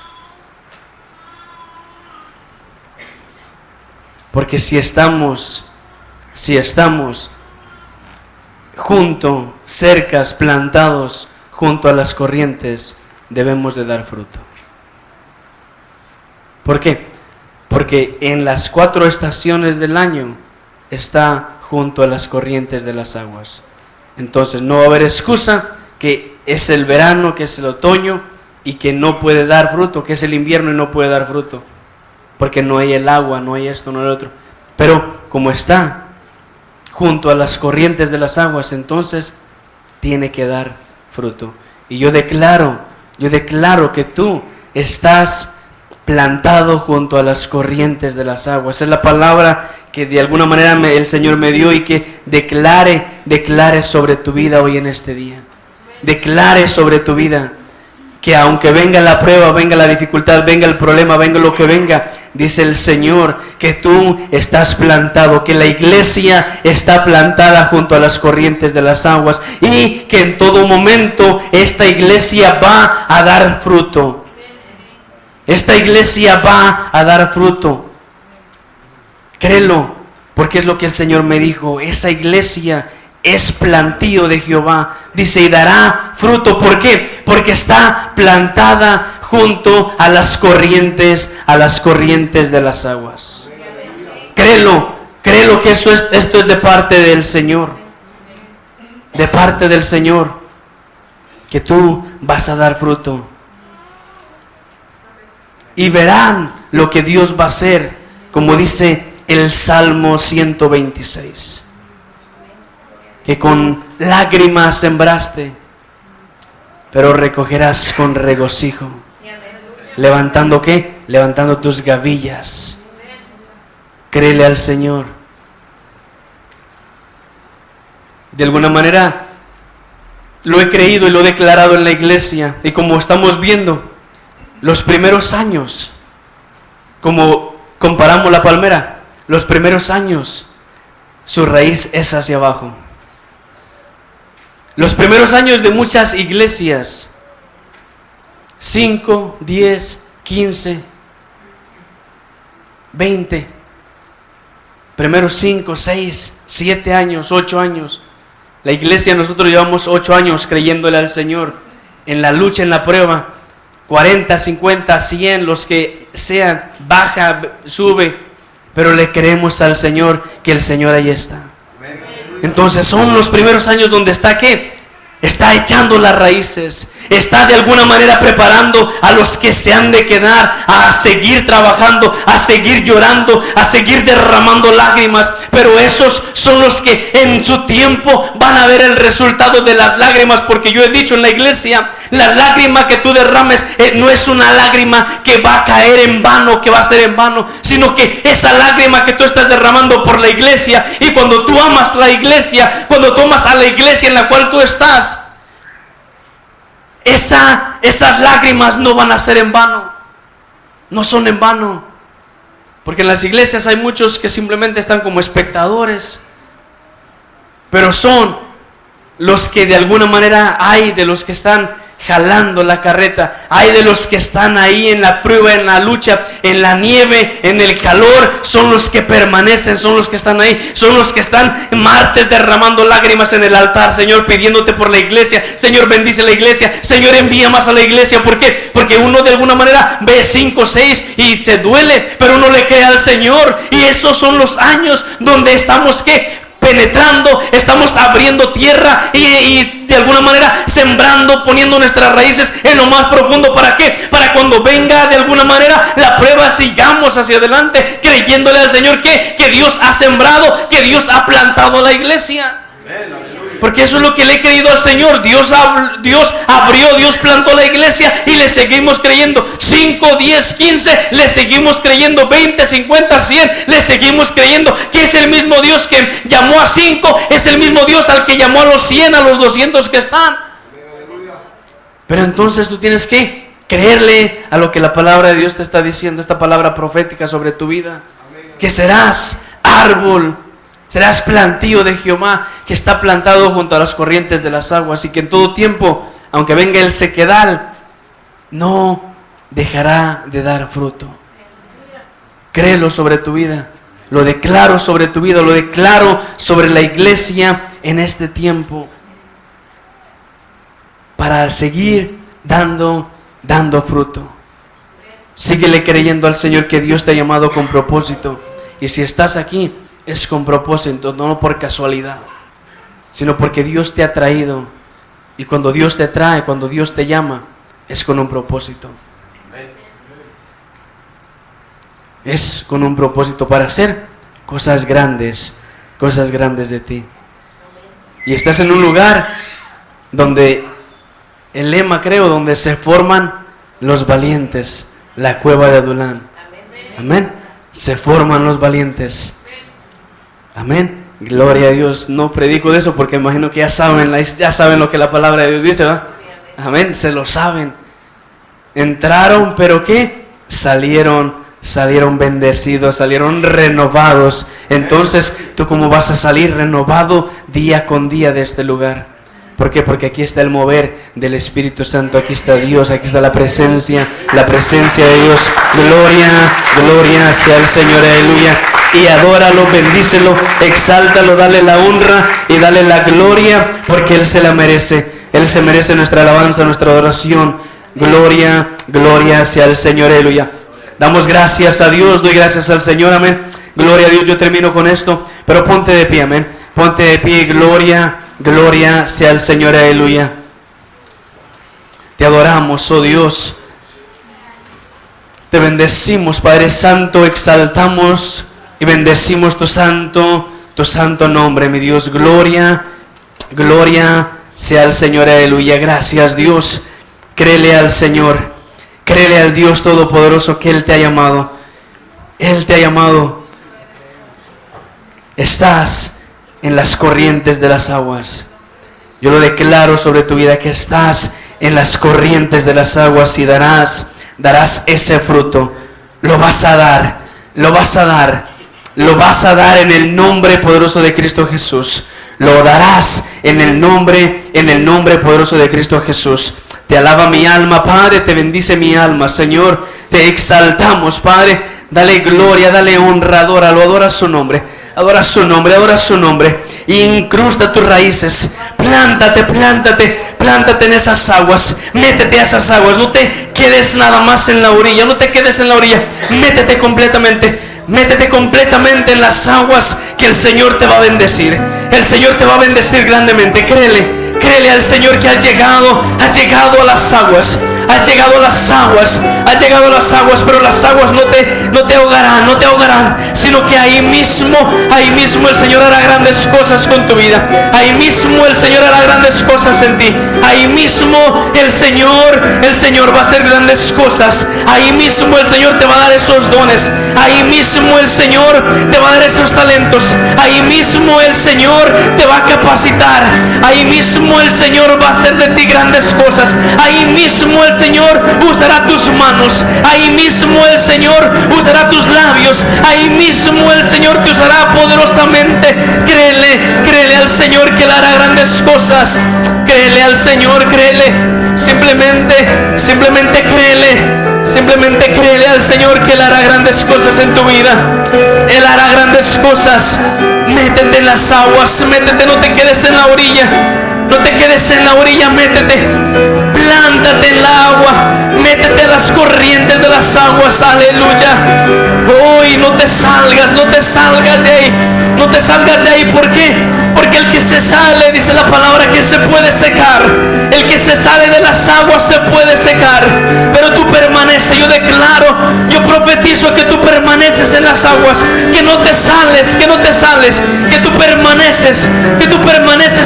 Porque si estamos juntos, cercas, plantados junto a las corrientes, debemos de dar fruto. ¿Por qué? Porque en las 4 estaciones del año está junto a las corrientes de las aguas. Entonces no va a haber excusa que es el verano, que es el otoño y que no puede dar fruto, que es el invierno y no puede dar fruto, porque no hay el agua, no hay esto, no hay lo otro. Pero como está junto a las corrientes de las aguas, entonces tiene que dar fruto. Y yo declaro que tú estás plantado junto a las corrientes de las aguas. Esa es la palabra que de alguna manera el Señor me dio, y que declare sobre tu vida hoy en este día. Declare sobre tu vida que aunque venga la prueba, venga la dificultad, venga el problema, venga lo que venga, dice el Señor que tú estás plantado, que la iglesia está plantada junto a las corrientes de las aguas, y que en todo momento esta iglesia va a dar fruto. Esta iglesia va a dar fruto. Créelo, porque es lo que el Señor me dijo. Esa iglesia es plantío de Jehová, dice, y dará fruto. ¿Por qué? Porque está plantada junto a las corrientes de las aguas. Créelo que esto es de parte del Señor, de parte del Señor, que tú vas a dar fruto. Y verán lo que Dios va a hacer, como dice el Salmo 126. Que con lágrimas sembraste, pero recogerás con regocijo. ¿Levantando qué? Levantando tus gavillas. Créele al Señor. De alguna manera lo he creído y lo he declarado en la iglesia. Y como estamos viendo, los primeros años, como comparamos la palmera, los primeros años, su raíz es hacia abajo. Los primeros años de muchas iglesias, 5, 10, 15, 20, primeros 5, 6, 7 años, 8 años. La iglesia, nosotros llevamos 8 años creyéndole al Señor, en la lucha, en la prueba. 40, 50, 100, los que sean, baja, sube, pero le creemos al Señor que el Señor ahí está. Entonces son los primeros años donde está, ¿qué? Está echando las raíces, está de alguna manera preparando a los que se han de quedar a seguir trabajando, a seguir llorando, a seguir derramando lágrimas. Pero esos son los que en su tiempo van a ver el resultado de las lágrimas, porque yo he dicho en la iglesia, la lágrima que tú derrames no es una lágrima que va a caer en vano, que va a ser en vano, sino que esa lágrima que tú estás derramando por la iglesia, y cuando tú amas la iglesia, cuando tú amas a la iglesia en la cual tú estás, esas lágrimas no van a ser en vano, no son en vano. Porque en las iglesias hay muchos que simplemente están como espectadores, pero son los que de alguna manera, hay de los que están jalando la carreta, hay de los que están ahí en la prueba, en la lucha, en la nieve, en el calor, son los que permanecen, son los que están ahí, son los que están martes derramando lágrimas en el altar, Señor, pidiéndote por la iglesia. Señor, bendice la iglesia, Señor, envía más a la iglesia. ¿Por qué? Porque uno de alguna manera ve 5, 6 y se duele, pero uno le cree al Señor, y esos son los años donde estamos, ¿qué? Penetrando, estamos abriendo tierra y de alguna manera sembrando, poniendo nuestras raíces en lo más profundo. ¿Para qué? Para cuando venga de alguna manera la prueba, sigamos hacia adelante creyéndole al Señor que Dios ha sembrado, que Dios ha plantado la iglesia. Porque eso es lo que le he creído al Señor. Dios abrió, Dios plantó la iglesia y le seguimos creyendo. 5, 10, 15, le seguimos creyendo. 20, 50, 100, le seguimos creyendo. Que es el mismo Dios que llamó a 5, es el mismo Dios al que llamó a los 100, a los 200 que están. Pero entonces tú tienes que creerle a lo que la palabra de Dios te está diciendo, esta palabra profética sobre tu vida. Que serás árbol, serás plantío de Jehová, que está plantado junto a las corrientes de las aguas, y que en todo tiempo, aunque venga el sequedal, no dejará de dar fruto. Créelo sobre tu vida. Lo declaro sobre tu vida, lo declaro sobre la iglesia en este tiempo. para seguir dando fruto. Síguele creyendo al Señor que Dios te ha llamado con propósito. Y si estás aquí, es con propósito, no por casualidad, sino porque Dios te ha traído. Y cuando Dios te trae, cuando Dios te llama, es con un propósito. Es con un propósito para hacer cosas grandes de ti. Y estás en un lugar donde el lema, creo, donde se forman los valientes, la cueva de Adulán. Amén. Se forman los valientes. Amén. Gloria a Dios. No predico de eso porque imagino que ya saben lo que la palabra de Dios dice, ¿verdad? Amén. Se lo saben. Entraron, pero ¿qué? Salieron bendecidos, salieron renovados. Entonces, ¿tú cómo vas a salir renovado día con día de este lugar? ¿Por qué? Porque aquí está el mover del Espíritu Santo, aquí está Dios, aquí está la presencia de Dios. Gloria sea el Señor, aleluya. Y adóralo, bendícelo, exáltalo, dale la honra y dale la gloria, porque Él se la merece. Él se merece nuestra alabanza, nuestra adoración. Gloria sea el Señor, aleluya. Damos gracias a Dios, doy gracias al Señor, amén. Gloria a Dios, yo termino con esto, pero ponte de pie, amén. Ponte de pie, gloria sea el Señor, aleluya. Te adoramos, oh Dios. Te bendecimos, Padre Santo, exaltamos y bendecimos tu santo nombre, mi Dios. Gloria sea el Señor, aleluya. Gracias, Dios. Créele al Señor, créele al Dios Todopoderoso que Él te ha llamado. Él te ha llamado. Estás en las corrientes de las aguas. Yo lo declaro sobre tu vida que estás en las corrientes de las aguas y darás ese fruto. Lo vas a dar en el nombre poderoso de Cristo Jesús. Lo darás en el nombre poderoso de Cristo Jesús. Te alaba mi alma, Padre, te bendice mi alma, Señor. Te exaltamos, Padre. Dale gloria, dale honra, adóralo, adora su nombre. Adora su nombre. Incrusta tus raíces. Plántate en esas aguas. Métete a esas aguas. No te quedes nada más en la orilla. Métete completamente en las aguas, que el Señor te va a bendecir. El Señor te va a bendecir grandemente. Créele al Señor que has llegado a las aguas. Has llegado a las aguas, pero las aguas no te ahogarán, sino que ahí mismo el Señor hará grandes cosas con tu vida. Ahí mismo el Señor hará grandes cosas en ti. Ahí mismo el Señor va a hacer grandes cosas. Ahí mismo el Señor te va a dar esos dones. Ahí mismo el Señor te va a dar esos talentos. Ahí mismo el Señor te va a capacitar. Ahí mismo el Señor va a hacer de ti grandes cosas. Ahí mismo el Señor usará tus manos. Ahí mismo el Señor usará tus labios. Ahí mismo el Señor te usará poderosamente. Créele al Señor que Él hará grandes cosas. Créele al Señor, créele. Simplemente créele al Señor que Él hará grandes cosas en tu vida. Él hará grandes cosas. Métete en las aguas, métete, no te quedes en la orilla. Métete. Plántate en la agua, métete a las corrientes de las aguas, aleluya. Hoy no te salgas de ahí, ¿por qué? Porque el que se sale, dice la palabra, que se puede secar. El que se sale de las aguas se puede secar, pero tú permaneces. Yo profetizo que tú permaneces en las aguas, que no te sales, que tú permaneces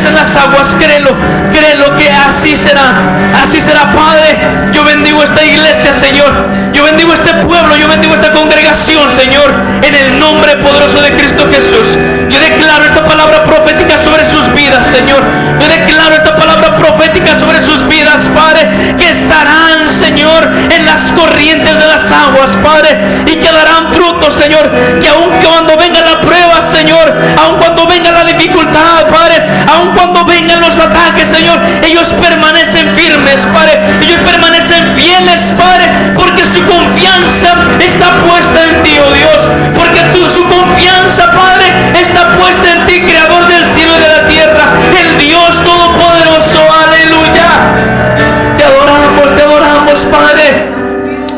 en las aguas. Créelo que así será, Padre. Yo bendigo esta iglesia, Señor. Yo bendigo este pueblo, yo bendigo esta congregación, Señor, en el nombre poderoso de Cristo Jesús. Yo declaro esta palabra profética sobre sus vidas, Señor. Yo declaro esta palabra profética sobre sus vidas, Padre, que estarán, Señor, en las corrientes de las aguas, Padre, y que darán fruto, Señor, que aun cuando venga la prueba, Señor, aun cuando venga la dificultad, Padre, aun cuando vengan los ataques, Señor, ellos permanecen firmes, Padre, ellos permanecen fieles, Padre, porque su confianza está puesta en ti, oh Dios, porque su confianza, Padre, está puesta en ti, Creador del cielo y de la tierra, el Dios Todopoderoso, aleluya.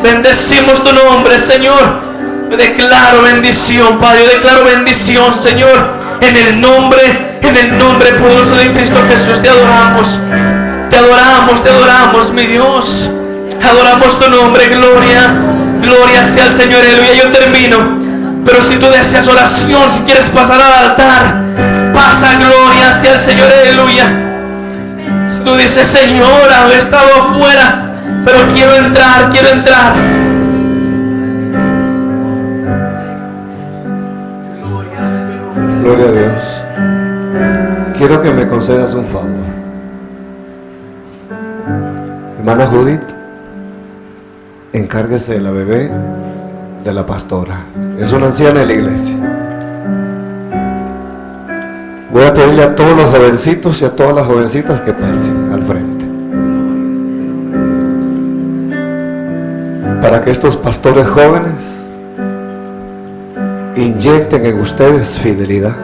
Bendecimos tu nombre, Señor. Yo declaro bendición, Padre. Yo declaro bendición, Señor. En el nombre poderoso de Cristo Jesús, te adoramos. Te adoramos, mi Dios. Adoramos tu nombre, gloria sea al Señor, aleluya. Yo termino, pero si tú deseas oración, si quieres pasar al altar, pasa, gloria sea al Señor, aleluya. Si tú dices, Señor, he estado afuera, pero quiero entrar. Gloria a Dios. Quiero que me concedas un favor. Hermana Judith, encárguese de la bebé de la pastora. Es una anciana de la iglesia. Voy a pedirle a todos los jovencitos y a todas las jovencitas que pasen al frente, para que estos pastores jóvenes inyecten en ustedes fidelidad.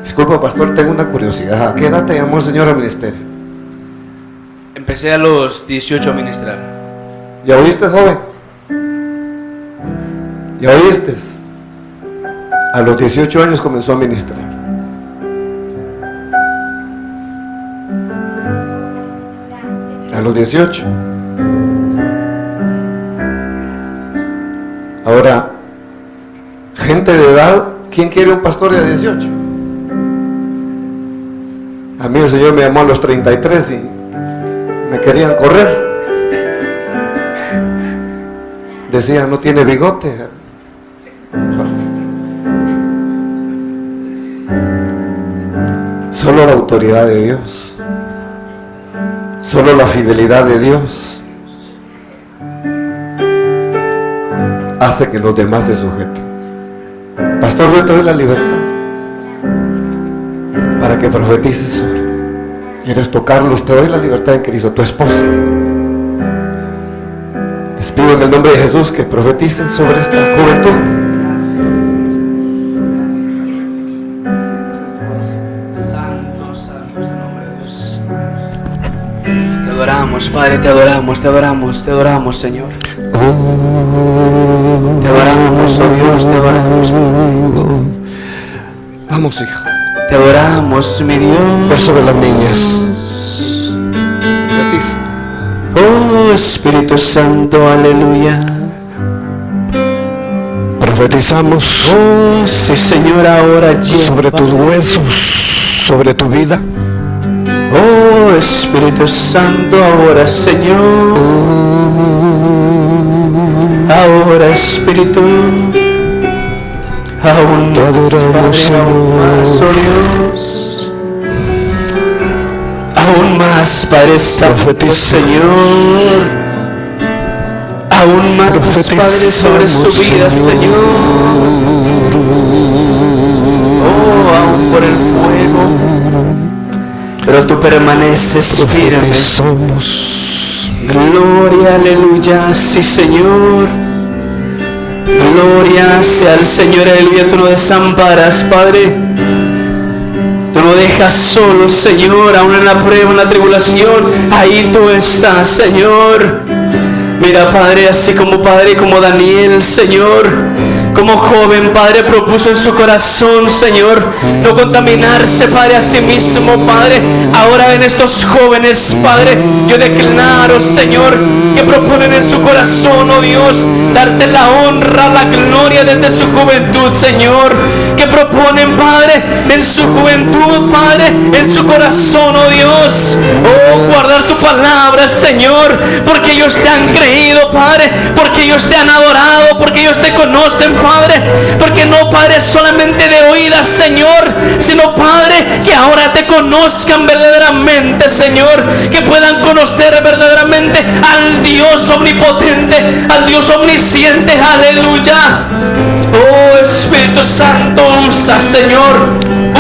Disculpa, pastor, tengo una curiosidad. ¿A qué edad te llamó el Señor al ministerio? Empecé a los 18 a ministrar. ¿Ya oíste, joven? ¿Ya oíste? A los 18 años comenzó a ministrar. A los 18. Ahora, gente de edad, ¿quién quiere un pastor de 18? A mí el Señor me llamó a los 33 y me querían correr. Decían, no tiene bigote. Solo la autoridad de Dios, solo la fidelidad de Dios hace que los demás se sujeten. Pastor, yo te doy la libertad para que profetices sobre. ¿Quieres tocarlos? Te doy la libertad en Cristo. Tu esposa, les pido en el nombre de Jesús que profeticen sobre esta juventud. Santo es tu nombre, Dios. Te adoramos, Padre, te adoramos, Señor. Te adoramos, oh Dios, te adoramos, Padre. Vamos, hija. Te adoramos, mi Dios. Ve sobre las niñas. Profetiza. Oh Espíritu Santo, aleluya. Profetizamos. Oh, sí, Señor, ahora lleva sobre tus huesos, sobre tu vida. Oh Espíritu Santo, ahora, Señor. Ahora, Espíritu. Aún te adoramos, Señor. Aún más, oh Dios. Aún más, Padre Santo, Señor. Aún más, Padre, sobre su vida, Señor. Oh, aún por el fuego, pero tú permaneces firme. Gloria, aleluya, sí, Señor. Gloria sea al Señor, aleluya. Tú no desamparas, Padre. Tú no dejas solo, Señor, aún en la prueba, en la tribulación. Ahí tú estás, Señor. Mira, Padre, así como Padre, como Daniel, Señor, como joven, Padre, propuso en su corazón, Señor, no contaminarse, Padre, a sí mismo, Padre. Ahora en estos jóvenes, Padre, yo declaro, Señor, que proponen en su corazón, oh Dios, darte la honra, la gloria desde su juventud, Señor. Que proponen, Padre, en su juventud, Padre, en su corazón, oh Dios, oh, guardar tu palabra, Señor, porque ellos te han creído, Padre, porque ellos te han adorado, porque ellos te conocen, Padre, porque no, Padre, solamente de oídas, Señor, sino, Padre, que ahora te conozcan verdaderamente, Señor, que puedan conocer verdaderamente al Dios omnipotente, al Dios omnisciente, aleluya. Oh Espíritu Santo, usa, Señor,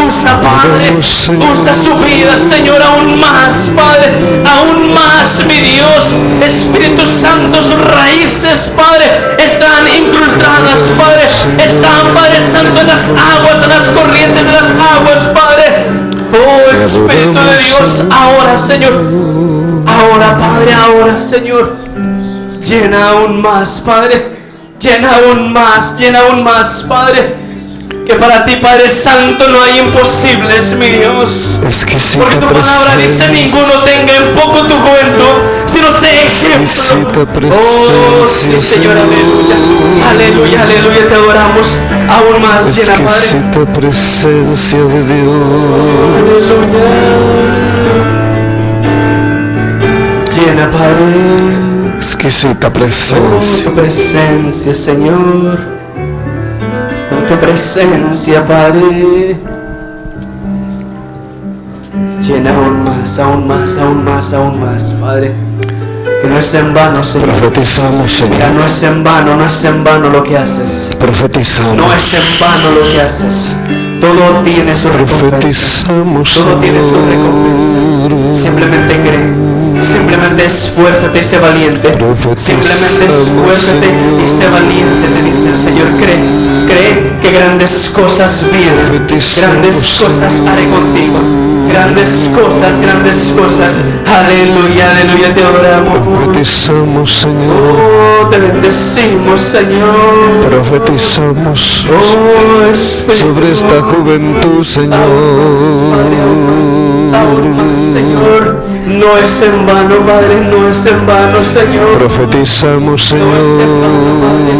usa, Padre, usa su vida, Señor, aún más, Padre, aún más, mi Dios. Espíritu Santo, sus raíces, Padre, están incrustadas, Padre, están, Padre Santo, en las aguas, en las corrientes de las aguas, Padre. Oh Espíritu de Dios, ahora, Señor, ahora, Padre, ahora, Señor, Llena aún más, Padre. Llena aún más, Padre. Que para ti, Padre Santo, no hay imposibles, mi Dios. Porque tu palabra dice: ninguno tenga en poco tu juventud, sino sé ejemplo. Oh, sí, Señor, aleluya. Aleluya, aleluya, te adoramos. Aún más, llena, Padre. Exquisita presencia de Dios. Aleluya. Llena, Padre. Exquisita presencia. Tu presencia, Señor. Tu presencia, Padre. Llena aún más, Padre. Que no es en vano, Señor. Profetizamos, Señor. Mira, no es en vano lo que haces. Profetizamos. No es en vano lo que haces. Todo tiene su recompensa. Profetizamos, Todo tiene su recompensa. Simplemente cree. Simplemente esfuérzate y sé valiente. Simplemente esfuérzate y sé valiente, te dice el Señor. Cree que grandes cosas vienen. Grandes cosas haré contigo. Grandes cosas. Aleluya, aleluya, te adoramos. Profetizamos, Señor. Oh, te bendecimos, Señor. Profetizamos Oh, Espíritu. sobre esta juventud, Señor. Aún más, Señor. No es en vano, Padre, no es en vano, Señor. Profetizamos, Señor. No es en vano, Padre.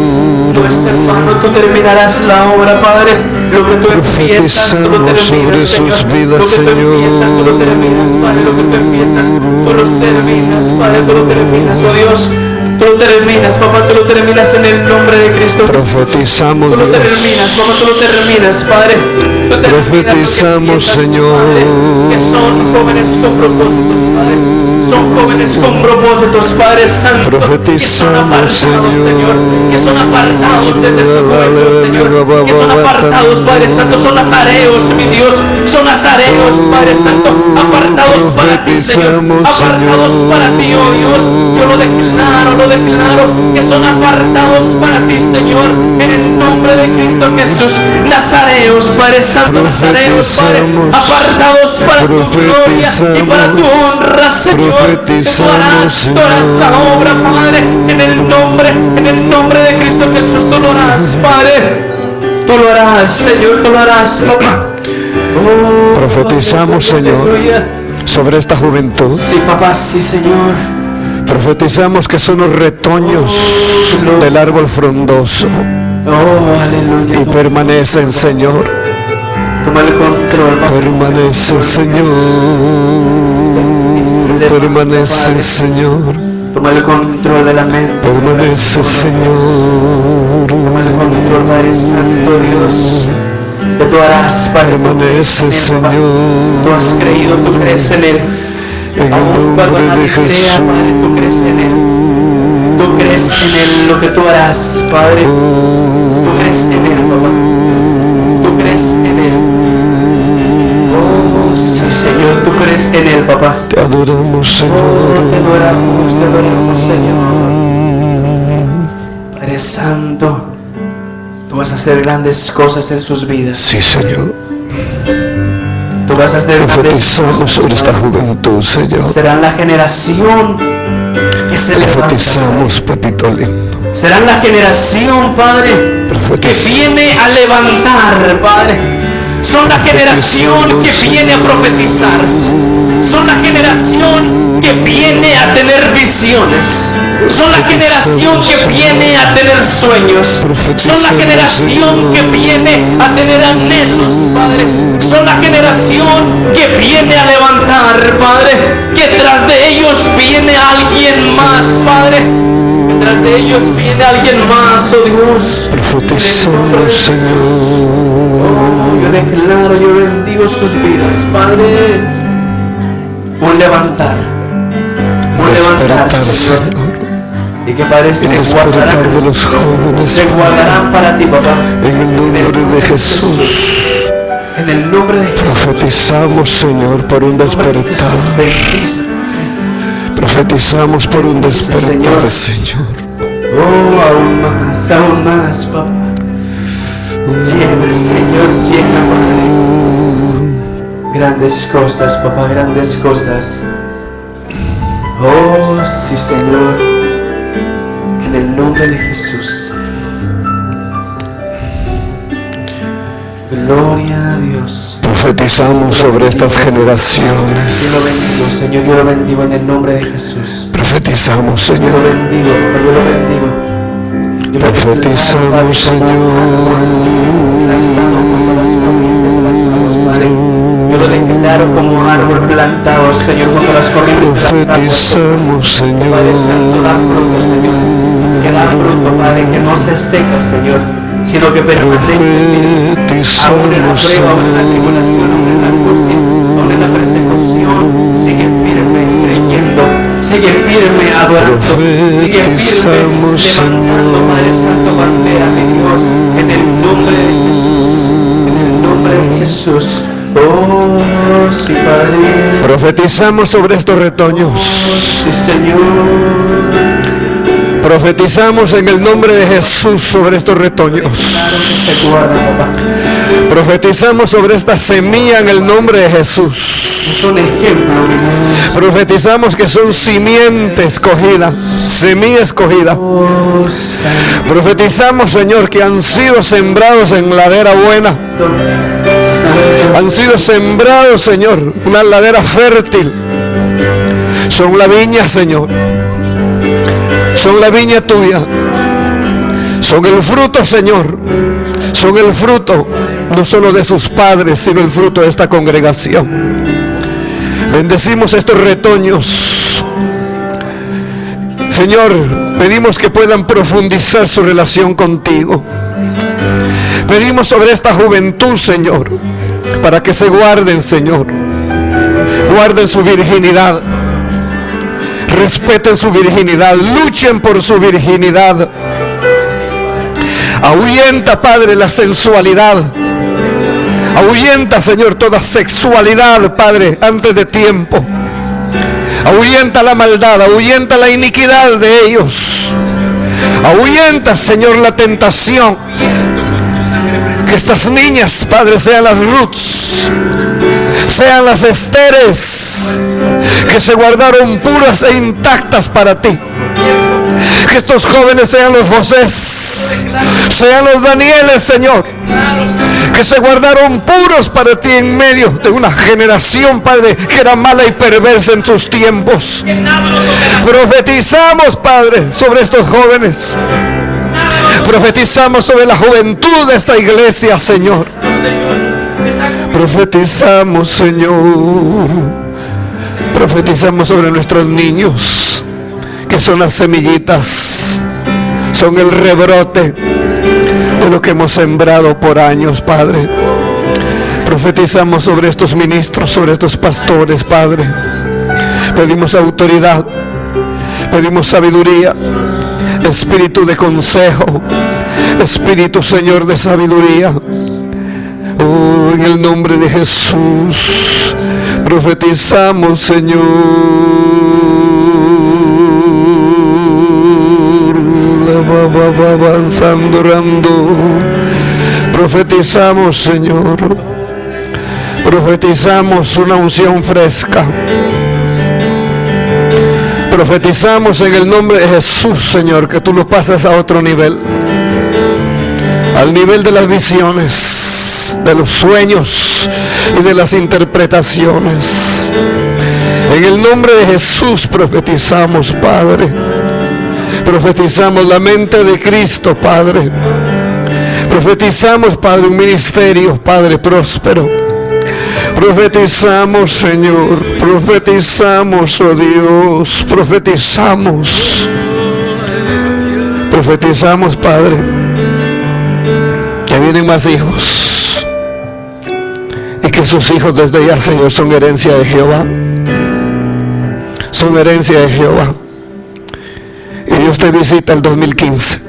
No es en vano, tú terminarás la obra, Padre. Lo que tú empiezas, tú lo terminas, sobre Señor. sus vidas, lo que tú empiezas, tú lo terminas, Padre. Lo que tú empiezas, tú lo terminas, Padre. Tú lo terminas, oh Dios. Tú lo terminas, papá, tú lo terminas en el nombre de Cristo. Profetizamos, Tú lo Dios. terminas, papá, tú lo terminas, Padre. Tú terminas, Profetizamos, tú empiezas, Señor. Padre, que son jóvenes con propósitos, Padre. Son jóvenes con propósitos, Padre Santo. Que son Profetizamos, apartados, Señor. Señor. Que son apartados desde su juventud, Señor. Que son apartados, Padre Santo. Son nazareos, mi Dios. Son nazareos, Padre Santo. Apartados para ti, Señor. Apartados para ti, oh Dios. Yo lo declaro que son apartados para ti, Señor, en el nombre de Cristo Jesús. Nazareos, Padre Santo, nazareos, Padre, apartados para tu gloria y para tu honra, Señor. Que tú harás la obra, Padre, en el nombre de Cristo Jesús. Tú lo harás, Padre. Tú lo harás, Señor, tú lo harás, papá. Oh, Profetizamos, Señor, aleluya. sobre esta juventud. Sí, papá, sí, Señor. Profetizamos que son los retoños del árbol frondoso Oh, aleluya. y permanecen, Señor. Toma el control, papá. Permanecen, Señor. Permanecen, Señor. Toma el control de la mente. Permanece, Señor. Toma el control, Padre Santo, Dios. Que tú harás, Padre. Permanece, Señor. Tú has creído, tú crees en Él. En el Aún cuando nombre de nadie crea, Jesús. Padre, tú crees en Él. Tú crees en Él lo que tú harás, Padre. Tú crees en Él, papá. Tú crees en Él. Oh, sí, Señor, tú crees en Él, papá. Te adoramos, Oh, Señor. te adoramos, Señor. Padre Santo, tú vas a hacer grandes cosas en sus vidas. Sí, Señor. Tú vas a hacer grandes Profetizamos cosas. sobre esta juventud, Señor. Serán la generación que se levanta. Profetizamos, Pepito lindo. Serán la generación, Padre, que Profetizamos. viene a levantar, Padre. Son la generación que viene a profetizar. Son la generación que viene a tener visiones. Son la generación que viene a tener sueños. Son la generación que viene a tener anhelos, Padre. Son la generación que viene a levantar, Padre. Que tras de ellos viene alguien más, Padre. Que tras de ellos viene alguien más, oh Dios. Profetizamos, Señor. Oh, yo declaro, yo bendigo sus vidas, Padre. Un levantar, Despertar, Señor. Señor. Y que Padre El se despertar guardarán, de los jóvenes. se guardarán para ti, papá. En el nombre de Jesús. En el nombre de Jesús. Profetizamos, Señor, por un En el nombre de despertar. Jesús, bendice. Profetizamos por un despertar, Señor. Señor. Oh, aún más, papá. Llena, Señor, llena, Padre. Grandes cosas, papá, grandes cosas. Oh, sí, Señor. en el nombre de Jesús. Gloria a Dios. Profetizamos sobre estas Yo lo bendigo, generaciones. Señor, yo lo bendigo en el nombre de Jesús. Profetizamos, Yo lo Señor. bendigo, papá, yo lo bendigo. Yo lo declaro, Profetizamos, Padre, Señor. Padre. Yo lo declaro como árbol plantado, Señor, junto a las corrientes de las aguas. Profetizamos, Señor. Padre Santo, da fruto, Señor. Que da fruto, Padre, que no se seca, Señor, sino que permanece firme. Aún en la prueba, aún en la tribulación, aún en la angustia, aún en la persecución, sigue firme creyendo, sigue firme adorando, sigue firme levantando, Padre Santo, bandera de Dios, en el nombre de Jesús, en el nombre de Jesús. Oh, sí, Padre. Profetizamos sobre estos retoños. Sí, Señor. Profetizamos en el nombre de Jesús sobre estos retoños. Te guarda, papá. Profetizamos sobre esta semilla en el nombre de Jesús. Son ejemplos, mi Dios. Profetizamos que son simiente escogida, semilla escogida. Oh, Santo, Profetizamos, Señor, que han sido sembrados en ladera buena. Santo. Han sido sembrados, Señor, una ladera fértil. Son la viña, Señor. Son la viña tuya. Son el fruto, Señor. Son el fruto no solo de sus padres, sino el fruto de esta congregación. Bendecimos estos retoños. Señor, pedimos que puedan profundizar su relación contigo. Pedimos sobre esta juventud, Señor, para que se guarden, Señor. Guarden su virginidad. Respeten su virginidad. Luchen por su virginidad. Ahuyenta, Padre, la sensualidad. Ahuyenta, Señor, toda sexualidad, Padre, antes de tiempo. Ahuyenta la maldad, ahuyenta la iniquidad de ellos. Ahuyenta, Señor, la tentación. Que estas niñas, Padre, sean las Ruths, sean las Esteres, que se guardaron puras e intactas para ti. Que estos jóvenes sean los Josés, sean los Danieles, Señor, que se guardaron puros para ti en medio de una generación, Padre, que era mala y perversa en tus tiempos. Profetizamos, Padre, sobre estos jóvenes. Profetizamos sobre la juventud de esta iglesia, Señor. Profetizamos, Señor. Profetizamos sobre nuestros niños, que son las semillitas, son el rebrote de lo que hemos sembrado por años, Padre. Profetizamos sobre estos ministros, sobre estos pastores, Padre. Pedimos autoridad, pedimos sabiduría, espíritu de consejo, espíritu, Señor, de sabiduría. Oh, en el nombre de Jesús profetizamos, Señor. Avanzando, orando. Profetizamos, Señor. Profetizamos una unción fresca. Profetizamos en el nombre de Jesús, Señor, que tú lo pasas a otro nivel. Al nivel de las visiones, de los sueños y de las interpretaciones. En el nombre de Jesús profetizamos, Padre. Profetizamos la mente de Cristo, Padre. Profetizamos, Padre, un ministerio, Padre, próspero. Profetizamos, Señor. Profetizamos, oh Dios. Profetizamos. Profetizamos, Padre, que vienen más hijos. Y que sus hijos desde ya, Señor, son herencia de Jehová. Son herencia de Jehová. Y Dios te visita el 2015.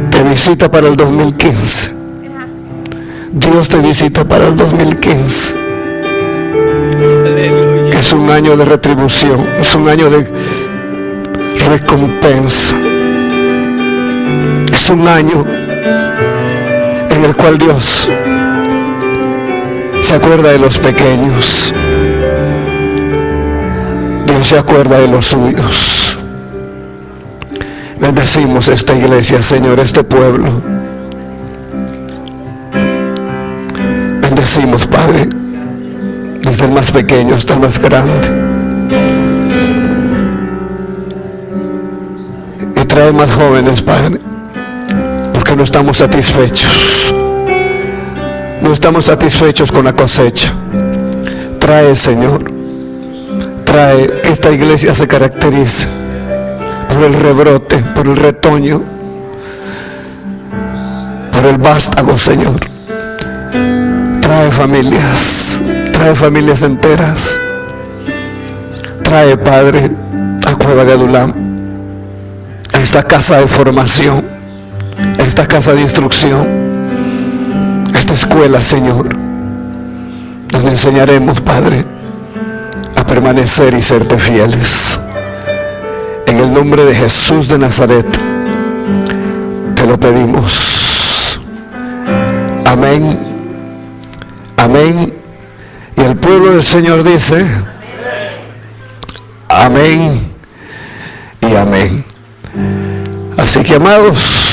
Te visita para el 2015. Dios te visita para el 2015. Que es un año de retribución. Es un año de recompensa. Es un año en el cual Dios se acuerda de los pequeños. Dios se acuerda de los suyos. Bendecimos esta iglesia, Señor, este pueblo. Bendecimos, Padre, desde el más pequeño hasta el más grande. Y trae más jóvenes, Padre, porque no estamos satisfechos. No estamos satisfechos con la cosecha. Trae, Señor, trae que esta iglesia se caracterice por el rebrote, por el retoño, por el vástago, Señor. Trae familias enteras. Trae, Padre, a Cueva de Adulam, a esta casa de formación, a esta casa de instrucción, a esta escuela, Señor, donde enseñaremos, Padre, a permanecer y serte fieles. En el nombre de Jesús de Nazaret te lo pedimos. Amén. Amén. Y el pueblo del Señor dice: amén y amén. Así que, amados,